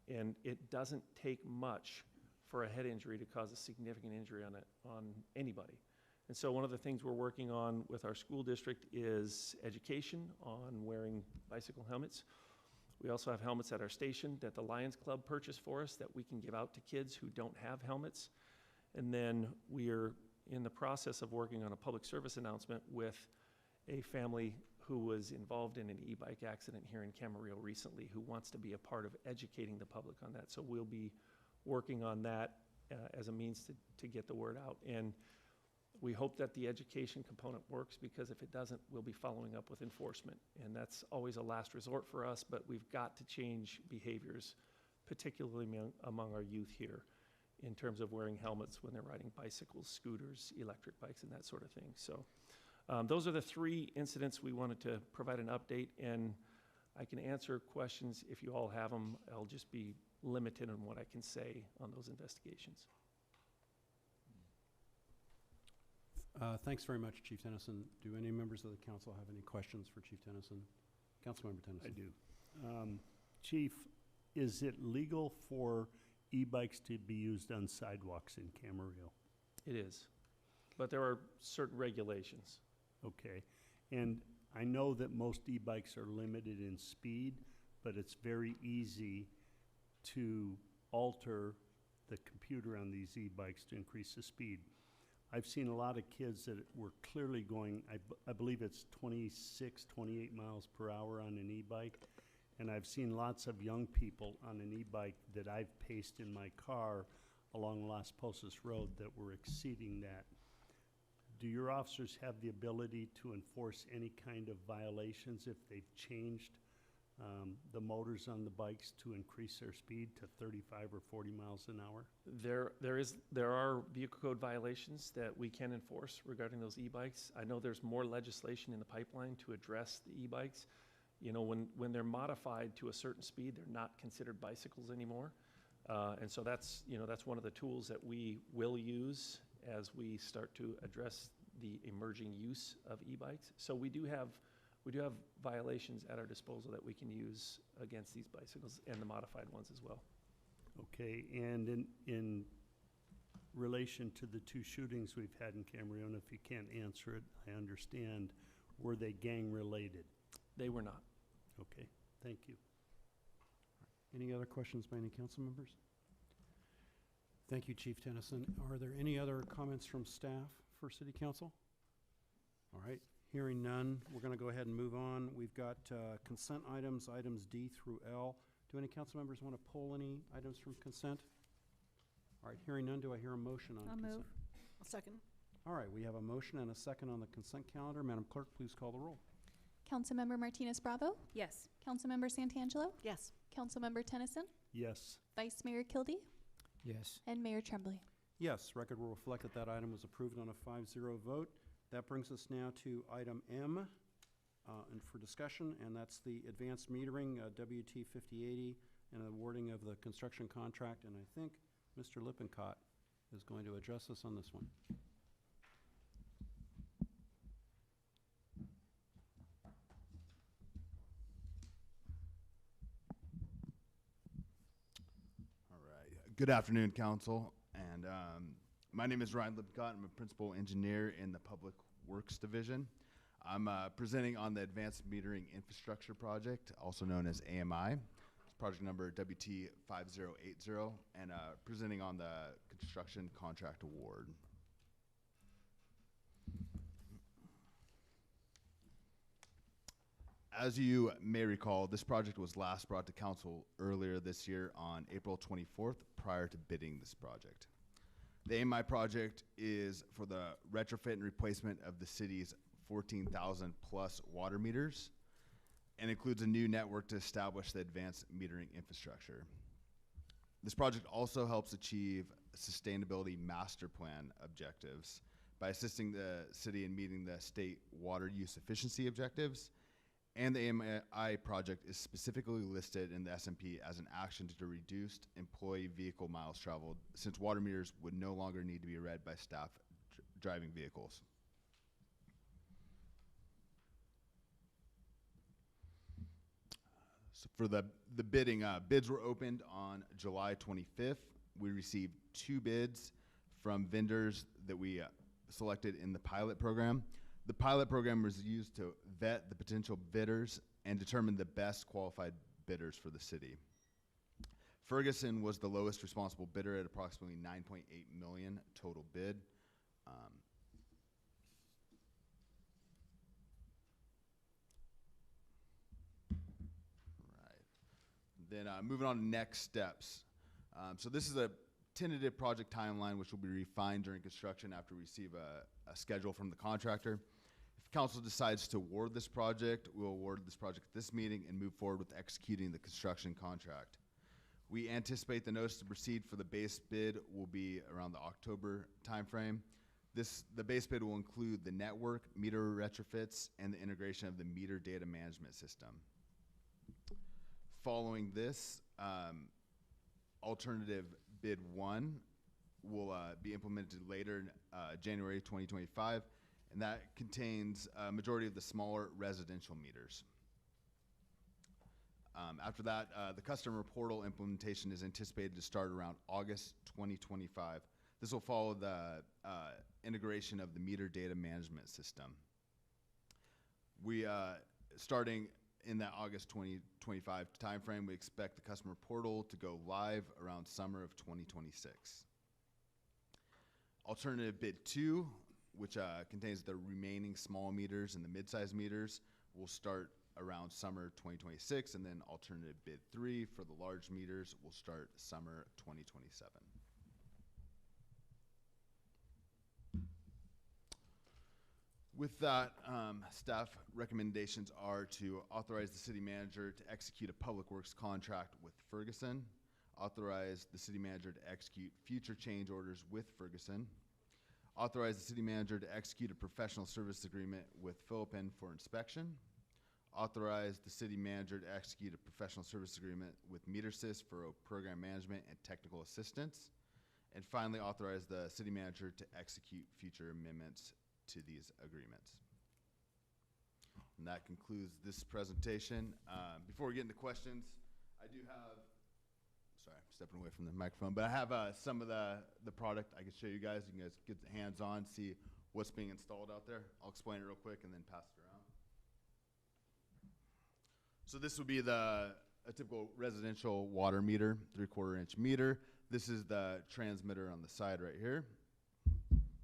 and it doesn't take much for a head injury to cause a significant injury on anybody. And so one of the things we're working on with our school district is education on wearing bicycle helmets. We also have helmets at our station that the Lions Club purchased for us that we can give out to kids who don't have helmets. And then we are in the process of working on a public service announcement with a family who was involved in an e-bike accident here in Camarillo recently, who wants to be a part of educating the public on that. So we'll be working on that as a means to get the word out. And we hope that the education component works, because if it doesn't, we'll be following up with enforcement. And that's always a last resort for us, but we've got to change behaviors, particularly among our youth here, in terms of wearing helmets when they're riding bicycles, scooters, electric bikes, and that sort of thing. So those are the 3 incidents we wanted to provide an update, and I can answer questions if you all have them. I'll just be limited on what I can say on those investigations. Thanks very much, Chief Tennyson. Do any members of the council have any questions for Chief Tennyson? Councilmember Tennyson. I do. Chief, is it legal for e-bikes to be used on sidewalks in Camarillo? It is, but there are certain regulations. Okay. And I know that most e-bikes are limited in speed, but it's very easy to alter the computer on these e-bikes to increase the speed. I've seen a lot of kids that were clearly going, I believe it's 26, 28 miles per hour on an e-bike. And I've seen lots of young people on an e-bike that I've paced in my car along Las Posas Road that were exceeding that. Do your officers have the ability to enforce any kind of violations if they've changed the motors on the bikes to increase their speed to 35 or 40 miles an hour? There are vehicle code violations that we can enforce regarding those e-bikes. I know there's more legislation in the pipeline to address the e-bikes. You know, when they're modified to a certain speed, they're not considered bicycles anymore. And so that's, that's one of the tools that we will use as we start to address the emerging use of e-bikes. So we do have violations at our disposal that we can use against these bicycles and the modified ones as well. Okay, and in relation to the two shootings we've had in Camarillo, and if you can't answer it, I understand, were they gang-related? They were not. Okay, thank you. Any other questions by any council members? Thank you, Chief Tennyson. Are there any other comments from staff for City Council? All right, hearing none, we're going to go ahead and move on. We've got consent items D through L. Do any council members want to pull any items from consent? All right, hearing none, do I hear a motion on I'll consent? move. I'll second. All right, we have a motion and a second on the consent calendar. Madam Clerk, please call the roll. Councilmember Martinez Bravo, Yes. Councilmember Santangelo, Yes. Councilmember Tennyson, Yes. Vice Mayor Kilby, Yes. and Mayor Tremblay. Yes, record will reflect that that item was approved on a 5-0 vote. That brings us now to item M, and for discussion, and that's the advanced metering, WT 5080, and awarding of the construction contract. And I think Mr. Lippincott is going to address us on this one. All right. Good afternoon, Council. And my name is Ryan Lippincott. I'm a principal engineer in the Public Works Division. I'm presenting on the Advanced Metering Infrastructure Project, also known as AMI. It's project number WT 5080, and presenting on the construction contract award. As you may recall, this project was last brought to council earlier this year on April 24th, prior to bidding this project. The AMI project is for the retrofit and replacement of the city's 14,000 plus water meters and includes a new network to establish the advanced metering infrastructure. This project also helps achieve sustainability master plan objectives by assisting the city in meeting the state water use efficiency objectives. And the AMI project is specifically listed in the SMP as an action to reduce employee vehicle miles traveled, since water meters would no longer need to be read by staff driving vehicles. So for the bidding, bids were opened on July 25th. We received 2 bids from vendors that we selected in the pilot program. The pilot program was used to vet the potential bidders and determine the best qualified bidders for the city. Ferguson was the lowest responsible bidder at approximately $9.8 million total bid. Then moving on to next steps. So this is a tentative project timeline which will be refined during construction after we receive a schedule from the contractor. If council decides to award this project, we'll award this project at this meeting and move forward with executing the construction contract. We anticipate the notice to proceed for the base bid will be around the October timeframe. The base bid will include the network, meter retrofits, and the integration of the meter data management system. Following this, alternative bid 1 will be implemented later in January 2025, and that contains a majority of the smaller residential meters. After that, the customer portal implementation is anticipated to start around August 2025. This will follow the integration of the meter data management system. We, starting in that August 2025 timeframe, we expect the customer portal to go live around summer of 2026. Alternative bid 2, which contains the remaining small meters and the mid-size meters, will start around summer 2026, and then alternative bid 3 for the large meters will start summer 2027. With that, staff recommendations are to authorize the city manager to execute a public works contract with Ferguson, authorize the city manager to execute future change orders with Ferguson, authorize the city manager to execute a professional service agreement with Philippine for inspection, authorize the city manager to execute a professional service agreement with MeterSys for program management and technical assistance. And finally, authorize the city manager to execute future amendments to these agreements. And that concludes this presentation. Before we get into questions, I do have, sorry, I'm stepping away from the microphone, but I have some of the product I can show you guys. You can guys get hands-on, see what's being installed out there. I'll explain it real quick and then pass it around. So this would be a typical residential water meter, 3/4 inch meter. This is the transmitter on the side right here.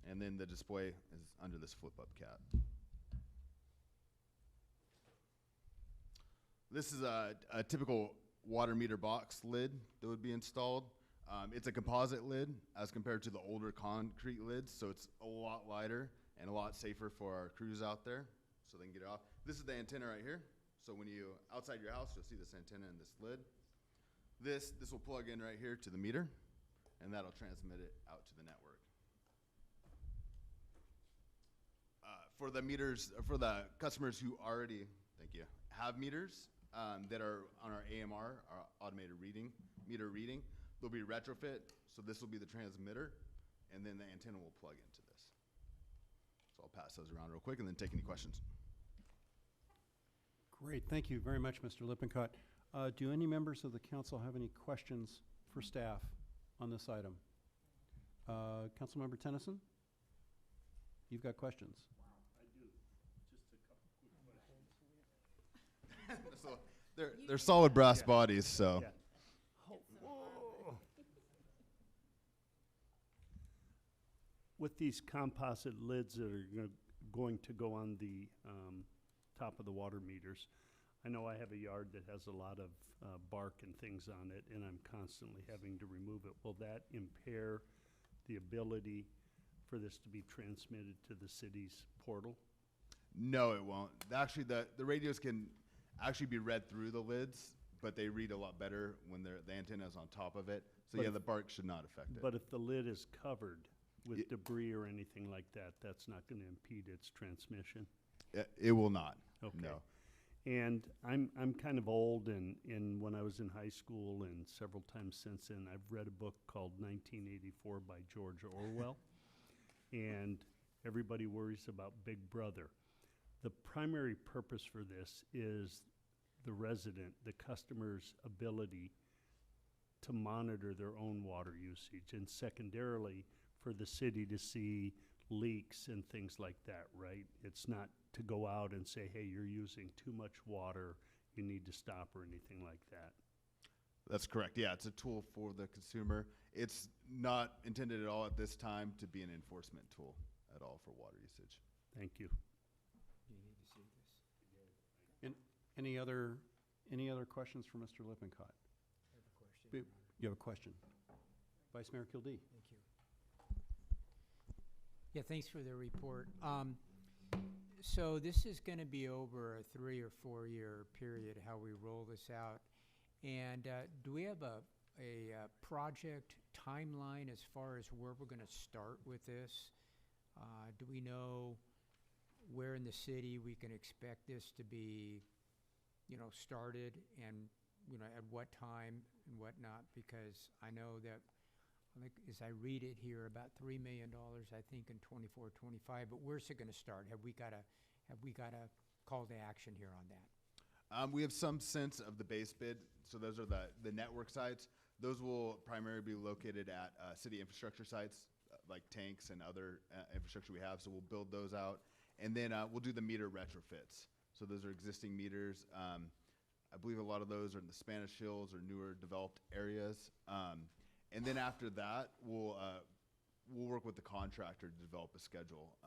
And then the display is under this flip-up cap. This is a typical water meter box lid that would be installed. It's a composite lid as compared to the older concrete lids, so it's a lot lighter and a lot safer for our crews out there, so they can get it off. This is the antenna right here. So when you outside your house, you'll see this antenna and this lid. This will plug in right here to the meter, and that'll transmit it out to the network. For the meters, for the customers who already, thank you, have meters that are on our AMR, our automated meter reading, they'll be retrofit. So this will be the transmitter, and then the antenna will plug into this. So I'll pass those around real quick and then take any questions. Great, thank you very much, Mr. Lippincott. Do any members of the council have any questions for staff on this item? Councilmember Tennyson? You've got questions. I do. Just a couple quick questions. So they're solid brass bodies, so. Yeah. Whoa. With these composite lids that are going to go on the top of the water meters, I know I have a yard that has a lot of bark and things on it, and I'm constantly having to remove it. Will that impair the ability for this to be transmitted to the city's portal? No, it won't. Actually, the radios can actually be read through the lids, but they read a lot better when the antenna is on top of it. So But yeah, if- the bark should not affect it. But if the lid is covered with It- debris or anything like that, that's not going to impede its transmission? It will not. Okay. No. And I'm kind of old, and when I was in high school and several times since then, I've read a book called 1984 by George Orwell, and everybody worries about Big Brother. The primary purpose for this is the resident, the customer's ability to monitor their own water usage, and secondarily, for the city to see leaks and things like that, right? It's not to go out and say, hey, you're using too much water, you need to stop, or anything like that. That's correct. Yeah, it's a tool for the consumer. It's not intended at all at this time to be an enforcement tool at all for water usage. Thank you. Do you need to see this? Any other questions for Mr. Lippincott? I have a question. You have a question? Vice Mayor Kildee. Thank you. Yeah, thanks for the report. So this is going to be over a 3 or 4 year period, how we roll this out. And do we have a project timeline as far as where we're going to start with this? Do we know where in the city we can expect this to be, started, and, at what time and whatnot? Because I know that, as I read it here, about $3 million, I think, in 24, 25. But where's it going to start? Have we got a call to action here on that? We have some sense of the base bid. So those are the network sites. Those will primarily be located at city infrastructure sites, like tanks and other infrastructure we have. So we'll build those out. And then we'll do the meter retrofits. So those are existing meters. I believe a lot of those are in the Spanish Hills or newer developed areas. And then after that, we'll work with the contractor to develop a schedule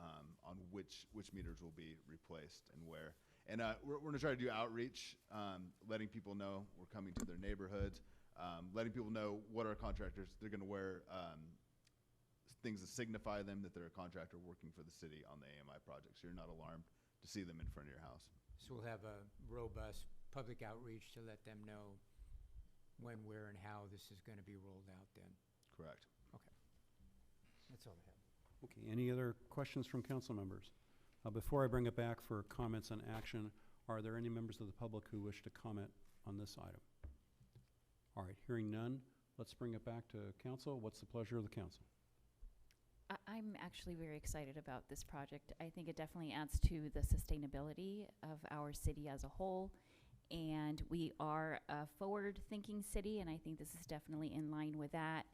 on which meters will be replaced and where. And we're going to try to do outreach, letting people know we're coming to their neighborhoods, letting people know what our contractors, they're going to wear things that signify them that they're a contractor working for the city on the AMI project. So you're not alarmed to see them in front of your house. So we'll have a robust public outreach to let them know when, where, and how this is going to be rolled out then. Correct. Okay. That's all I have. Okay, any other questions from council members? Before I bring it back for comments on action, Are there any members of the public who wish to comment on this item? All right, hearing none, let's bring it back to council. What's the pleasure of the council? I'm actually very excited about this project. I think it definitely adds to the sustainability of our city as a whole. And we are a forward-thinking city, and I think this is definitely in line with that.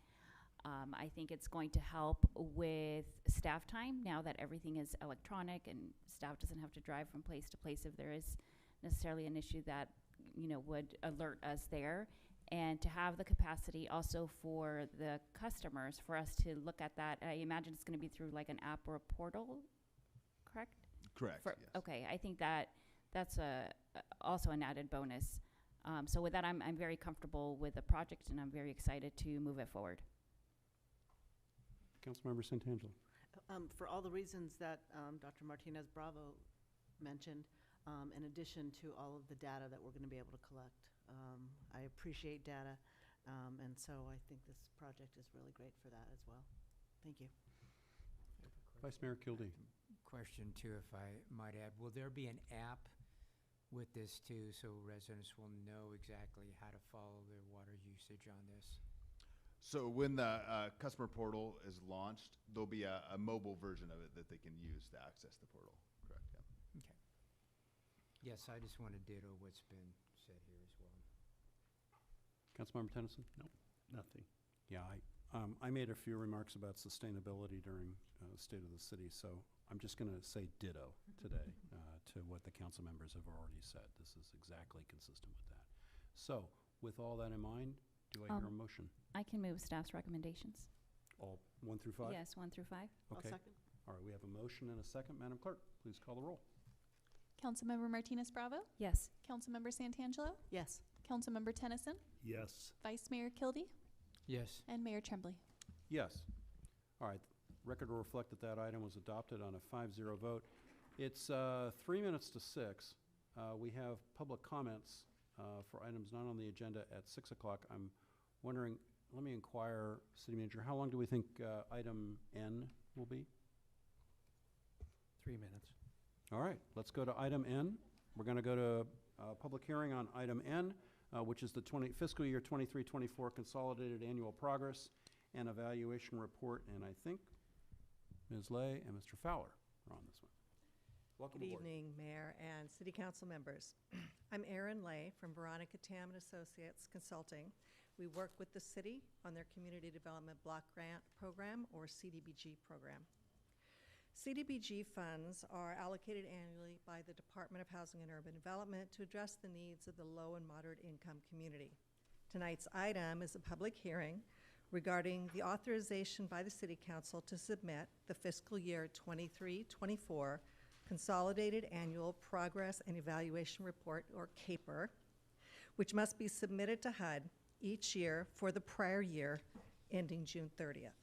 I think it's going to help with staff time now that everything is electronic and staff doesn't have to drive from place to place if there is necessarily an issue that, you know, would alert us there. And to have the capacity also for the customers, for us to look at that. I imagine it's going to be through like an app or a portal, correct? Correct, yes. Okay, I think that's also an added bonus. So with that, I'm very comfortable with the project, and I'm very excited to move it forward. Councilmember Santangelo. For all the reasons that Dr. Martinez Bravo mentioned, in addition to all of the data that we're going to be able to collect. I appreciate data, and so I think this project is really great for that as well. Thank you. Vice Mayor Kildee. Question too, if I might add. Will there be an app with this too, so residents will know exactly how to follow their water usage on this? So when the customer portal is launched, there'll be a mobile version of it that they can use to access the portal. Correct, yeah. Okay. Yes, I just want to ditto what's been said here as well. Councilmember Tennyson? No, nothing. Yeah, I made a few remarks about sustainability during State of the City, so I'm just going to say ditto today to what the council members have already said. This is exactly consistent with that. So, with all that in mind, do I hear a motion? I can move staff's recommendations. All 1 through 5? Yes, 1 through 5. Okay. I'll second. All right, we have a motion and a second. Madam Clerk, please call the roll. Councilmember Martinez Bravo, Yes. Councilmember Santangelo, Yes. Councilmember Tennyson, Yes. Vice Mayor Kildee, Yes. and Mayor Tremblay. Yes. All right. Record will reflect that that item was adopted on a 5-0 vote. It's 3 minutes to 6. We have public comments for items not on the agenda at 6 o'clock. I'm wondering, let me inquire, City Manager, how long do we think item N will be? 3 minutes. All right, let's go to item N. We're going to go to public hearing on item N, which is the fiscal year 23-24 consolidated annual progress and evaluation report. And I think Ms. Lay and Mr. Fowler are on this one. Welcome Good aboard. evening, Mayor and City Council members. I'm Erin Lay from Veronica Tam and Associates Consulting. We work with the city on their Community Development Block Grant Program, or CDBG program. CDBG funds are allocated annually by the Department of Housing and Urban Development to address the needs of the low and moderate income community. Tonight's item is a public hearing regarding the authorization by the City Council to submit the fiscal year 23-24 Consolidated Annual Progress and Evaluation Report, or CAPER, which must be submitted to HUD each year for the prior year ending June 30th.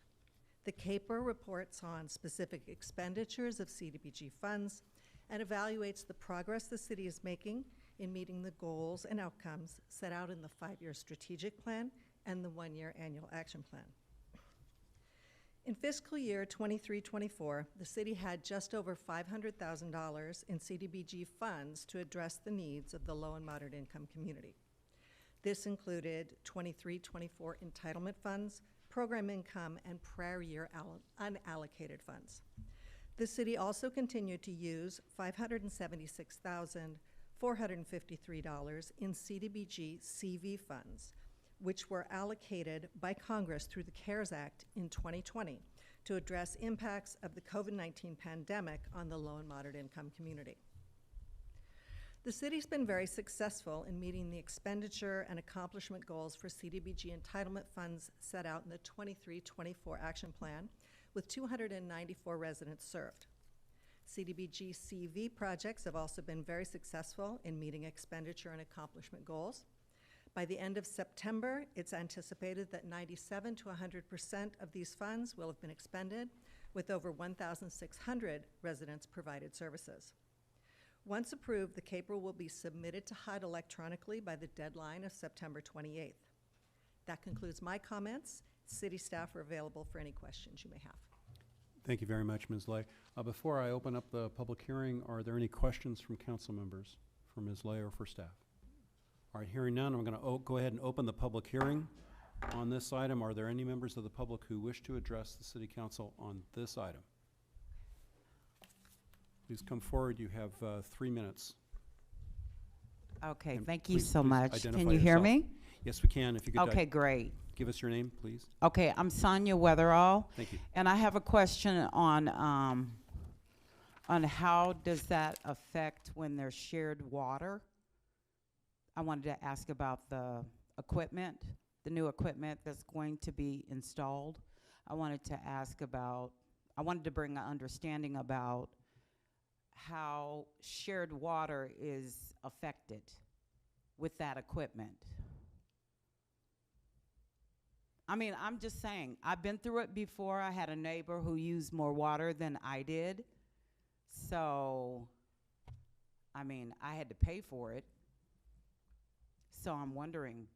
The CAPER reports on specific expenditures of CDBG funds and evaluates the progress the city is making in meeting the goals and outcomes set out in the 5-year strategic plan and the 1-year annual action plan. In fiscal year 23-24, the city had just over $500,000 in CDBG funds to address the needs of the low and moderate income community. This included 23-24 entitlement funds, program income, and prior year unallocated funds. The city also continued to use $576,453 in CDBG CV funds, which were allocated by Congress through the CARES Act in 2020 to address impacts of the COVID-19 pandemic on the low and moderate income community. The city's been very successful in meeting the expenditure and accomplishment goals for CDBG entitlement funds set out in the 23-24 action plan, with 294 residents served. CDBG CV projects have also been very successful in meeting expenditure and accomplishment goals. By the end of September, it's anticipated that 97 to 100% of these funds will have been expended, with over 1,600 residents provided services. Once approved, the CAPER will be submitted to HUD electronically by the deadline of September 28th. That concludes my comments. City staff are available for any questions you may have. Thank you very much, Ms. Lay. Before I open up the public hearing, are there any questions from council members for Ms. Lay or for staff? All right, hearing none, I'm going to go ahead and open the public hearing on this item. Are there any members of the public who wish to address the City Council on this item? Please come forward. You have 3 minutes. Okay, And thank you please- so please much. identify Can you hear yourself. me? Yes, we can. If you could Okay, great. give us your name, please. Okay, I'm Sonia Weatherall. Thank you. And I have a question on how does that affect when there's shared water? I wanted to ask about the equipment, the new equipment that's going to be installed. I wanted to bring an understanding about how shared water is affected with that equipment. I mean, I'm just saying, I've been through it before. I had a neighbor who used more water than I did. So, I mean, I had to pay for it. So I'm wondering,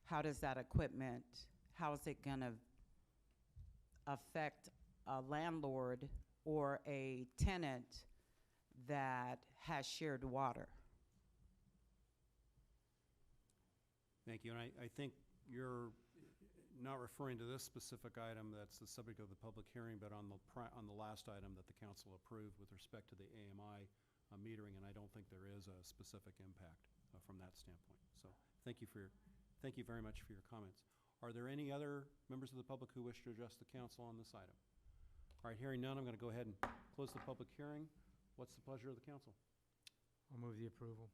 how does that equipment, how is it gonna affect a landlord or a tenant that has shared water? Thank you. And I think you're not referring to this specific item that's the subject of the public hearing, but on the last item that the council approved with respect to the AMI metering, and I don't think there is a specific impact from that standpoint. So thank you very much for your comments. Are there any other members of the public who wish to address the council on this item? All right, hearing none, I'm going to go ahead and close the public hearing. What's the pleasure of the council? I'll move the approval.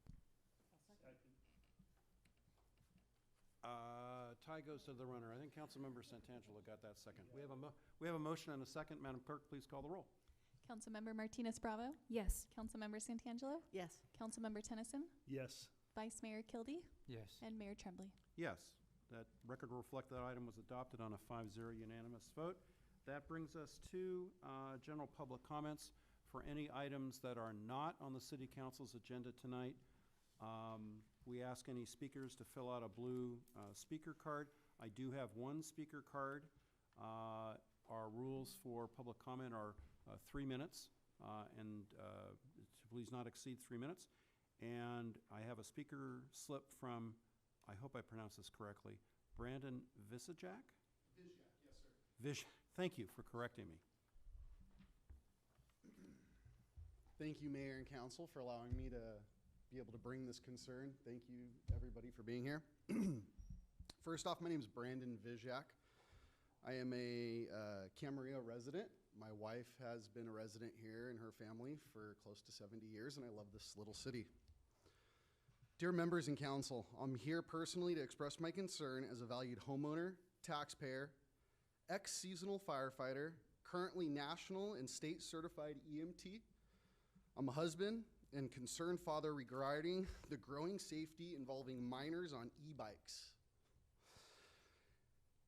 Tie goes to the runner. I think Councilmember Santangelo got that second. We have a motion and a second. Madam Clerk, please call the roll. Councilmember Martinez Bravo? Yes. Councilmember Santangelo? Yes. Councilmember Tennyson? Yes. Vice Mayor Kilby? Yes. And Mayor Tremblay? Yes, that record will reflect that item was adopted on a 5-0 unanimous vote. That brings us to general public comments for any items that are not on the City Council's agenda tonight. We ask any speakers to fill out a blue speaker card. I do have one speaker card. Our rules for public comment are 3 minutes, and to please not exceed 3 minutes. And I have a speaker slip from, I hope I pronounced this correctly, Brandon Visajak? Vizjak, yes, sir. Thank you for correcting me. Thank you, Mayor and Council, for allowing me to be able to bring this concern. Thank you, everybody, for being here. First off, my name is Brandon Vizjak. I am a Camarillo resident. My wife has been a resident here and her family for close to 70 years, and I love this little city. Dear members and council, I'm here personally to express my concern as a valued homeowner, taxpayer, ex-seasonal firefighter, currently national and state certified EMT. I'm a husband and concerned father regarding the growing safety involving minors on e-bikes.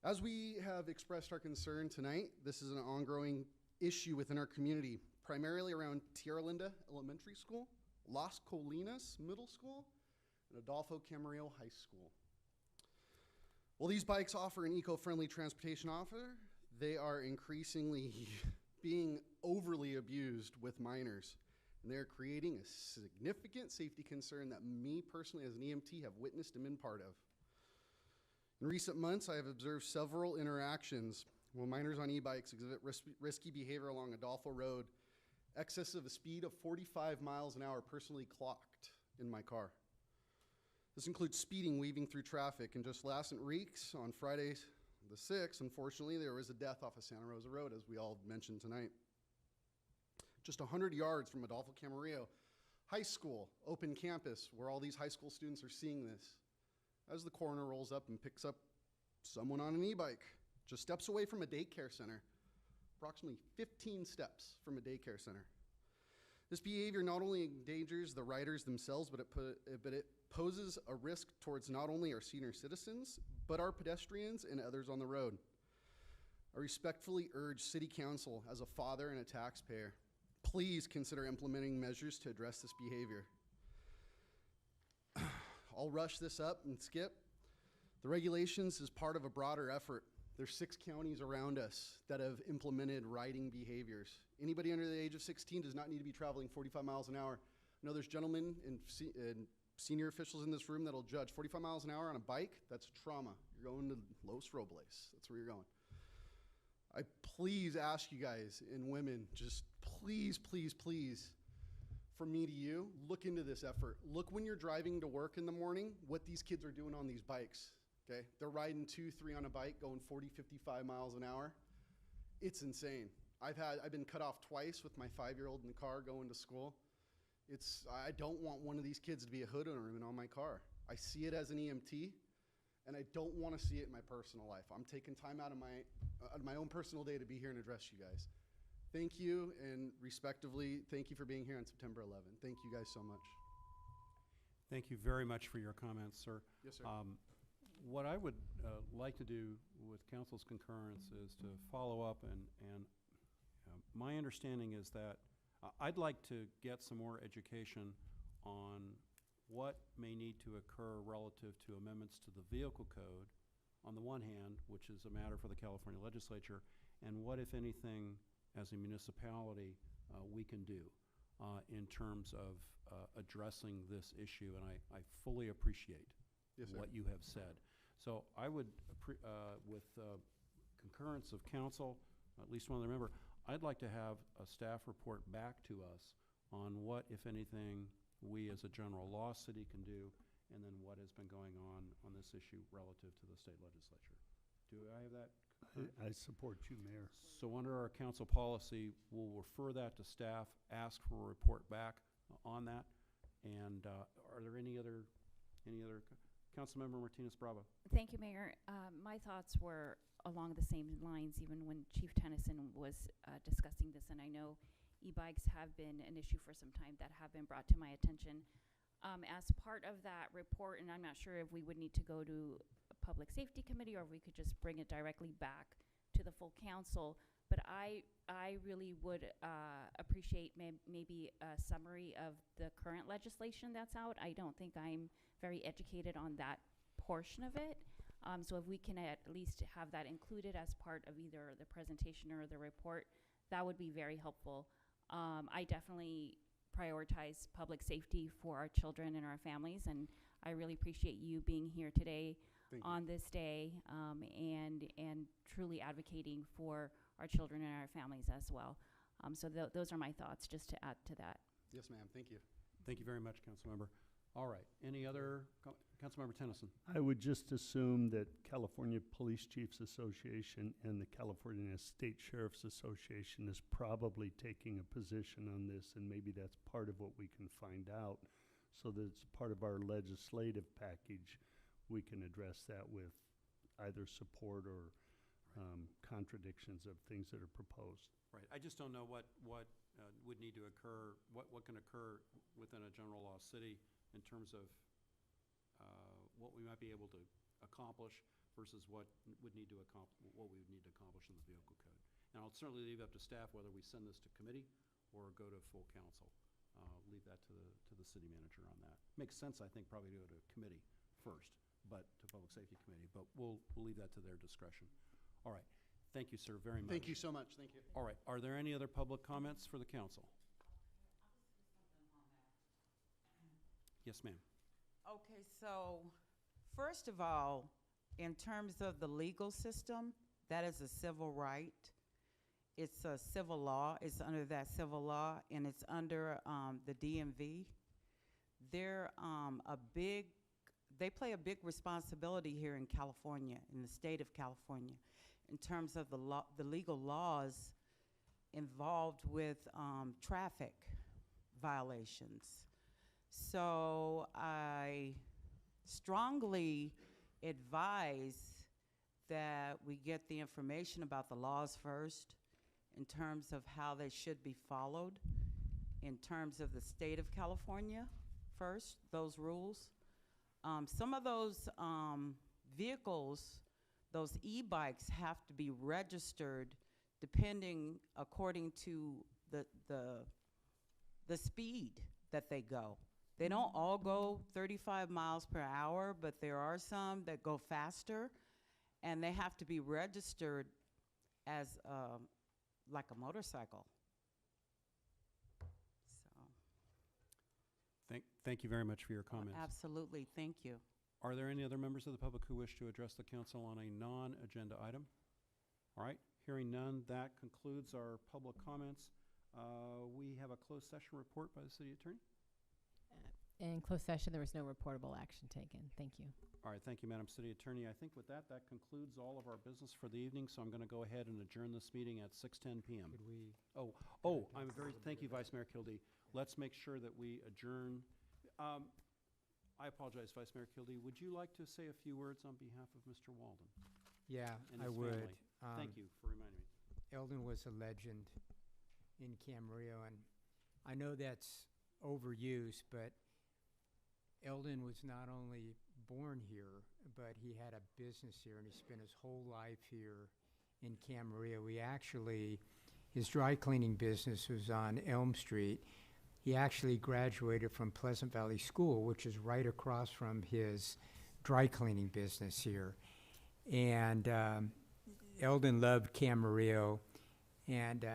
As we have expressed our concern tonight, this is an ongoing issue within our community, primarily around Tierra Linda Elementary School, Las Colinas Middle School, and Adolfo Camarillo High School. While these bikes offer an eco-friendly transportation offer, they are increasingly being overly abused with minors. And they're creating a significant safety concern that me personally as an EMT have witnessed and been part of. In recent months, I have observed several interactions where minors on e-bikes exhibit risky behavior along Adolfo Road, excess of a speed of 45 miles an hour personally clocked in my car. This includes speeding, weaving through traffic, and just last week, on Friday the 6th, unfortunately, there was a death off of Santa Rosa Road, as we all mentioned tonight. Just 100 yards from Adolfo Camarillo High School, open campus, where all these high school students are seeing this. As the coroner rolls up and picks up someone on an e-bike, just steps away from a daycare center, approximately 15 steps from a daycare center. This behavior not only endangers the riders themselves, but it poses a risk towards not only our senior citizens, but our pedestrians and others on the road. I respectfully urge City Council, as a father and a taxpayer, please consider implementing measures to address this behavior. I'll rush this up and skip. The regulations is part of a broader effort. There's 6 counties around us that have implemented riding behaviors. Anybody under the age of 16 does not need to be traveling 45 miles an hour, know there's gentlemen and senior officials in this room that'll judge 45 miles an hour on a bike. That's trauma. You're going to Los Robles. That's where you're going. I please ask you guys and women, just please, please, please, from me to you, look into this effort. Look when you're driving to work in the morning, what these kids are doing on these bikes, okay? They're riding 2, 3 on a bike, going 40, 55 miles an hour. It's insane. I've been cut off twice with my 5-year-old in the car going to school. I don't want one of these kids to be a hood ornament on my car. I see it as an EMT, and I don't want to see it in my personal life. I'm taking time out of my own personal day to be here and address you guys. Thank you, and respectively, thank you for being here on September 11th. Thank you guys so much. Thank you very much for your comments, sir. Yes, sir. What I would like to do with council's concurrence is to follow up, and my understanding is that I'd like to get some more education on what may need to occur relative to amendments to the vehicle code on the one hand, which is a matter for the California legislature, and what, if anything, as a municipality we can do in terms of addressing this issue. And I fully appreciate Yes, sir. what you have said. So I would, with concurrence of council, at least one other member, I'd like to have a staff report back to us on what, if anything, we as a general law city can do, and then what has been going on this issue relative to the state legislature. Do I have that? I support you, Mayor. So under our council policy, we'll refer that to staff, ask for a report back on that. And are there any other Councilmember Martinez Bravo? Thank you, Mayor. My thoughts were along the same lines even when Chief Tennyson was discussing this, and I know e-bikes have been an issue for some time that have been brought to my attention. As part of that report, and I'm not sure if we would need to go to a public safety committee or if we could just bring it directly back to the full council, but I really would appreciate maybe a summary of the current legislation that's out. I don't think I'm very educated on that portion of it. So if we can at least have that included as part of either the presentation or the report, that would be very helpful. I definitely prioritize public safety for our children and our families, and I really appreciate you being here today on this day and truly advocating for our children and our families as well. So those are my thoughts, just to add to that. Yes, ma'am. Thank you. Thank you very much, Councilmember. All right. Any other? Councilmember Tennyson. I would just assume that California Police Chiefs Association and the California State Sheriff's Association is probably taking a position on this, and maybe that's part of what we can find out, so that it's part of our legislative package. We can address that with either support or contradictions of things that are proposed. Right. I just don't know what would need to occur, what can occur within a general law city in terms of what we might be able to accomplish versus what we would need to accomplish in the vehicle code. And I'll certainly leave it up to staff whether we send this to committee or go to full council. Leave that to the city manager on that. Makes sense, I think, probably to go to committee first, but to public safety committee. But we'll leave that to their discretion. All right. Thank you, sir, very much. Thank you so much. Thank you. All right. Are there any other public comments for the council? Yes, ma'am. Okay, so first of all, in terms of the legal system, that is a civil right. It's a civil law. It's under that civil law, and it's under the DMV. They play a big responsibility here in California, in the state of California, in terms of the legal laws involved with traffic violations. So I strongly advise that we get the information about the laws first, in terms of how they should be followed, in terms of the state of California first, those rules. Some of those vehicles, those e-bikes, have to be registered depending according to the speed that they go. They don't all go 35 miles per hour, but there are some that go faster, and they have to be registered as like a motorcycle. So. Thank you very much for your comments. Absolutely, thank you. Are there any other members of the public who wish to address the council on a non-agenda item? All right, hearing none, that concludes our public comments. We have a closed session report by the city attorney. In closed session, there was no reportable action taken. Thank you. All right, thank you, Madam City Attorney. I think with that concludes all of our business for the evening, so I'm going to go ahead and adjourn this meeting at 6:10 p.m. Could we? Thank you, Vice Mayor Kildee. Let's make sure that we adjourn. I apologize, Vice Mayor Kildee. Would you like to say a few words on behalf of Mr. Walden Yeah, and I his would. family? Thank you for reminding me. Eldon was a legend in Camarillo, and I know that's overused, but Eldon was not only born here, but he had a business here, and he spent his whole life here in Camarillo. His dry cleaning business was on Elm Street. He actually graduated from Pleasant Valley School, which is right across from his dry cleaning business here. And Eldon loved Camarillo, and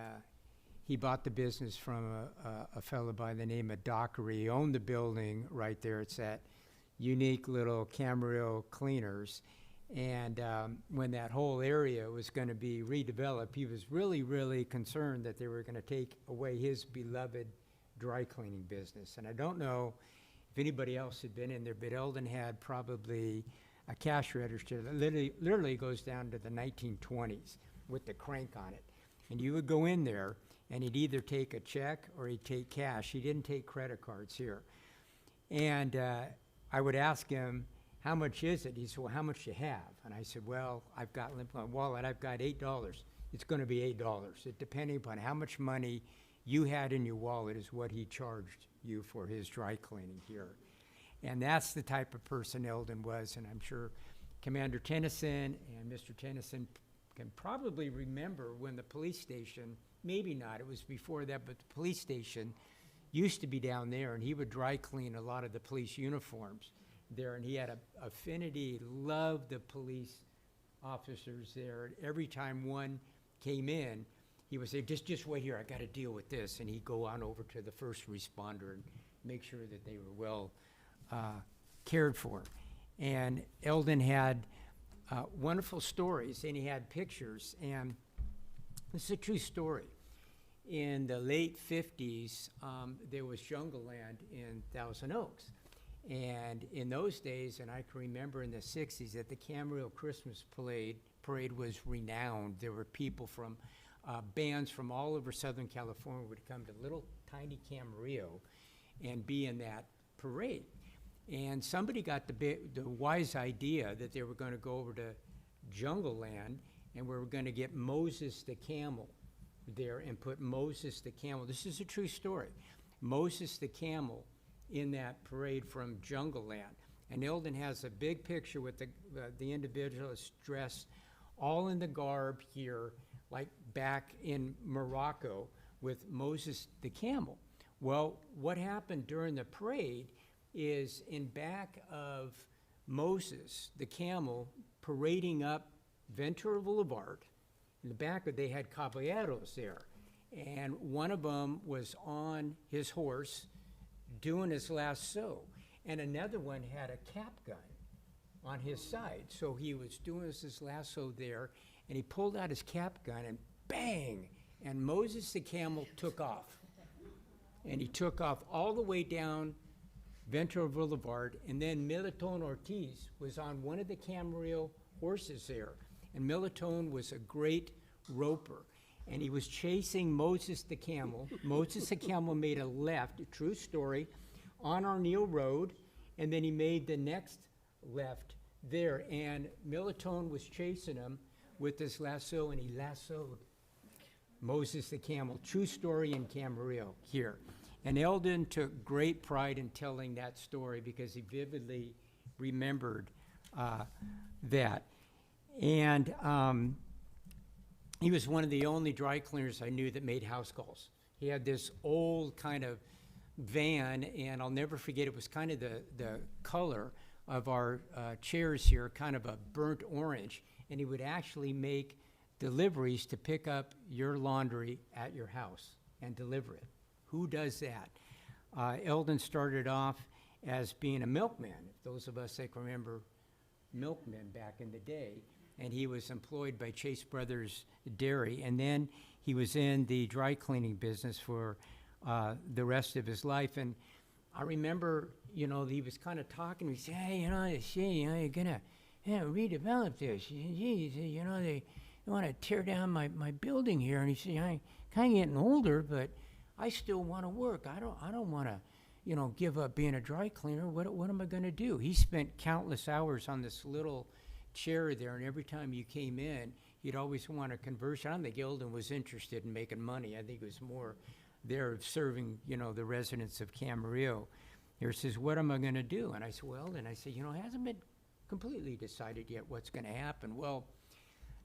he bought the business from a fellow by the name of Dockery. He owned the building right there. It's that unique little Camarillo Cleaners. And when that whole area was going to be redeveloped, he was really, really concerned that they were going to take away his beloved dry cleaning business. And I don't know if anybody else had been in there, but Eldon had probably a cash register that literally goes down to the 1920s with the crank on it. And you would go in there, and he'd either take a check or he'd take cash. He didn't take credit cards here. And I would ask him, how much is it? He said, well, how much do you have? And I said, well, I've got in my wallet, I've got $8. It's going to be $8. It, depending upon how much money you had in your wallet is what he charged you for his dry cleaning here. And that's the type of person Eldon was, and I'm sure Commander Tennyson and Mr. Tennyson can probably remember when the police station, maybe not, it was before that, but the police station used to be down there, and he would dry clean a lot of the police uniforms there, and he had an affinity, loved the police officers there. And every time one came in, he would say, just wait here, I got to deal with this. And he'd go on over to the first responder and make sure that they were well cared for. And Eldon had wonderful stories, and he had pictures. And this is a true story. In the late 50s, there was Jungle Land in Thousand Oaks. And in those days, and I can remember in the 60s, that the Camarillo Christmas parade was renowned. There were people from bands from all over Southern California would come to little tiny Camarillo and be in that parade. And somebody got the wise idea that they were going to go over to Jungle Land, and we were going to get Moses the camel there and put Moses the camel. This is a true story. Moses the camel in that parade from Jungle Land. And Eldon has a big picture with the individual is dressed all in the garb here, like back in Morocco with Moses the camel. Well, what happened during the parade is in back of Moses the camel parading up Ventura Boulevard, in the back of they had caballeros there. And one of them was on his horse doing his lasso, and another one had a cap gun on his side. So he was doing his lasso there, and he pulled out his cap gun, and bang, and Moses the camel took off. And he took off all the way down Ventura Boulevard, and then Militon Ortiz was on one of the Camarillo horses there. And Militon was a great roper, and he was chasing Moses the camel. Moses the camel made a left, a true story, on Arneal Road, and then he made the next left there, and Militon was chasing him with this lasso, and he lassoed Moses the camel. True story in Camarillo here. And Eldon took great pride in telling that story because he vividly remembered that. And he was one of the only dry cleaners I knew that made house calls. He had this old kind of van, and I'll never forget, it was kind of the color of our chairs here, kind of a burnt orange. And he would actually make deliveries to pick up your laundry at your house and deliver it. Who does that? Eldon started off as being a milkman, those of us that can remember milkmen back in the day, and he was employed by Chase Brothers Dairy, and then he was in the dry cleaning business for the rest of his life. And I remember, he was kind of talking to me, he said, hey, you're gonna redevelop this. Geez, they want to tear down my building here. And he said, I'm kind of getting older, but I still want to work. I don't want to, give up being a dry cleaner. What am I going to do? He spent countless hours on this little chair there, and every time you came in, he'd always want to converse. I don't think Eldon was interested in making money. I think it was more there serving, the residents of Camarillo. He says, what am I going to do? And I said, well, and I said, it hasn't been completely decided yet what's going to happen. Well,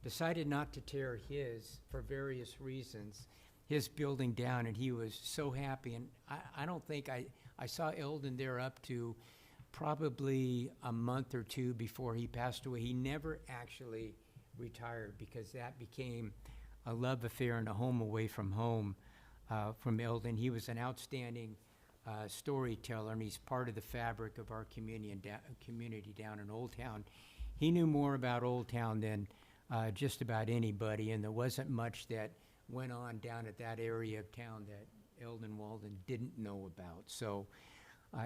decided not to tear his, for various reasons, his building down, and he was so happy. And I don't think I saw Eldon there up to probably a month or two before he passed away. He never actually retired because that became a love affair and a home away from home from Eldon. He was an outstanding storyteller, and he's part of the fabric of our community down in Old Town. He knew more about Old Town than just about anybody, and there wasn't much that went on down at that area of town that Eldon Walden didn't know about. So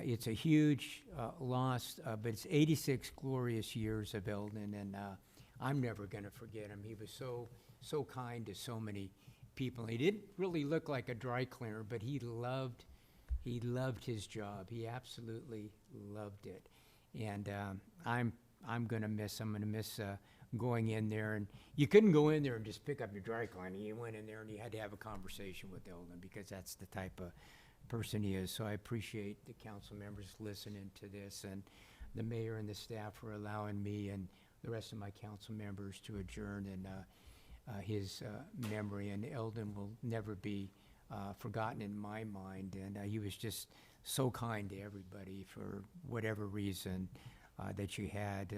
it's a huge loss, but it's 86 glorious years of Eldon, and I'm never going to forget him. He was so kind to so many people. He didn't really look like a dry cleaner, but he loved his job. He absolutely loved it. And I'm going to miss him. I'm going to miss going in there. And you couldn't go in there and just pick up your dry cleaning. You went in there and you had to have a conversation with Eldon because that's the type of person he is. So I appreciate the council members listening to this, and the mayor and the staff for allowing me and the rest of my council members to adjourn in his memory. And Eldon will never be forgotten in my mind. And he was just so kind to everybody for whatever reason that you had.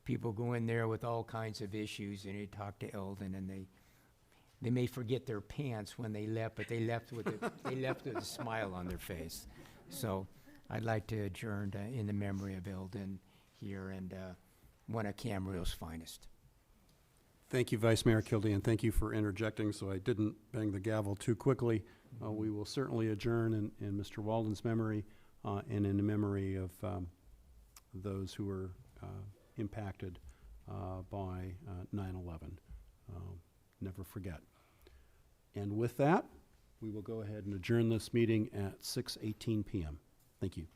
People go in there with all kinds of issues, and they talk to Eldon, and they may forget their pants when they left, but they left with a smile on their face. So I'd like to adjourn in the memory of Eldon here, and one of Camarillo's finest. Thank you, Vice Mayor Kildee, and thank you for interjecting so I didn't bang the gavel too quickly. We will certainly adjourn in Mr. Walden's memory and in the memory of those who were impacted by 9/11. Never forget. And with that, we will go ahead and adjourn this meeting at 6:18 p.m. Thank you.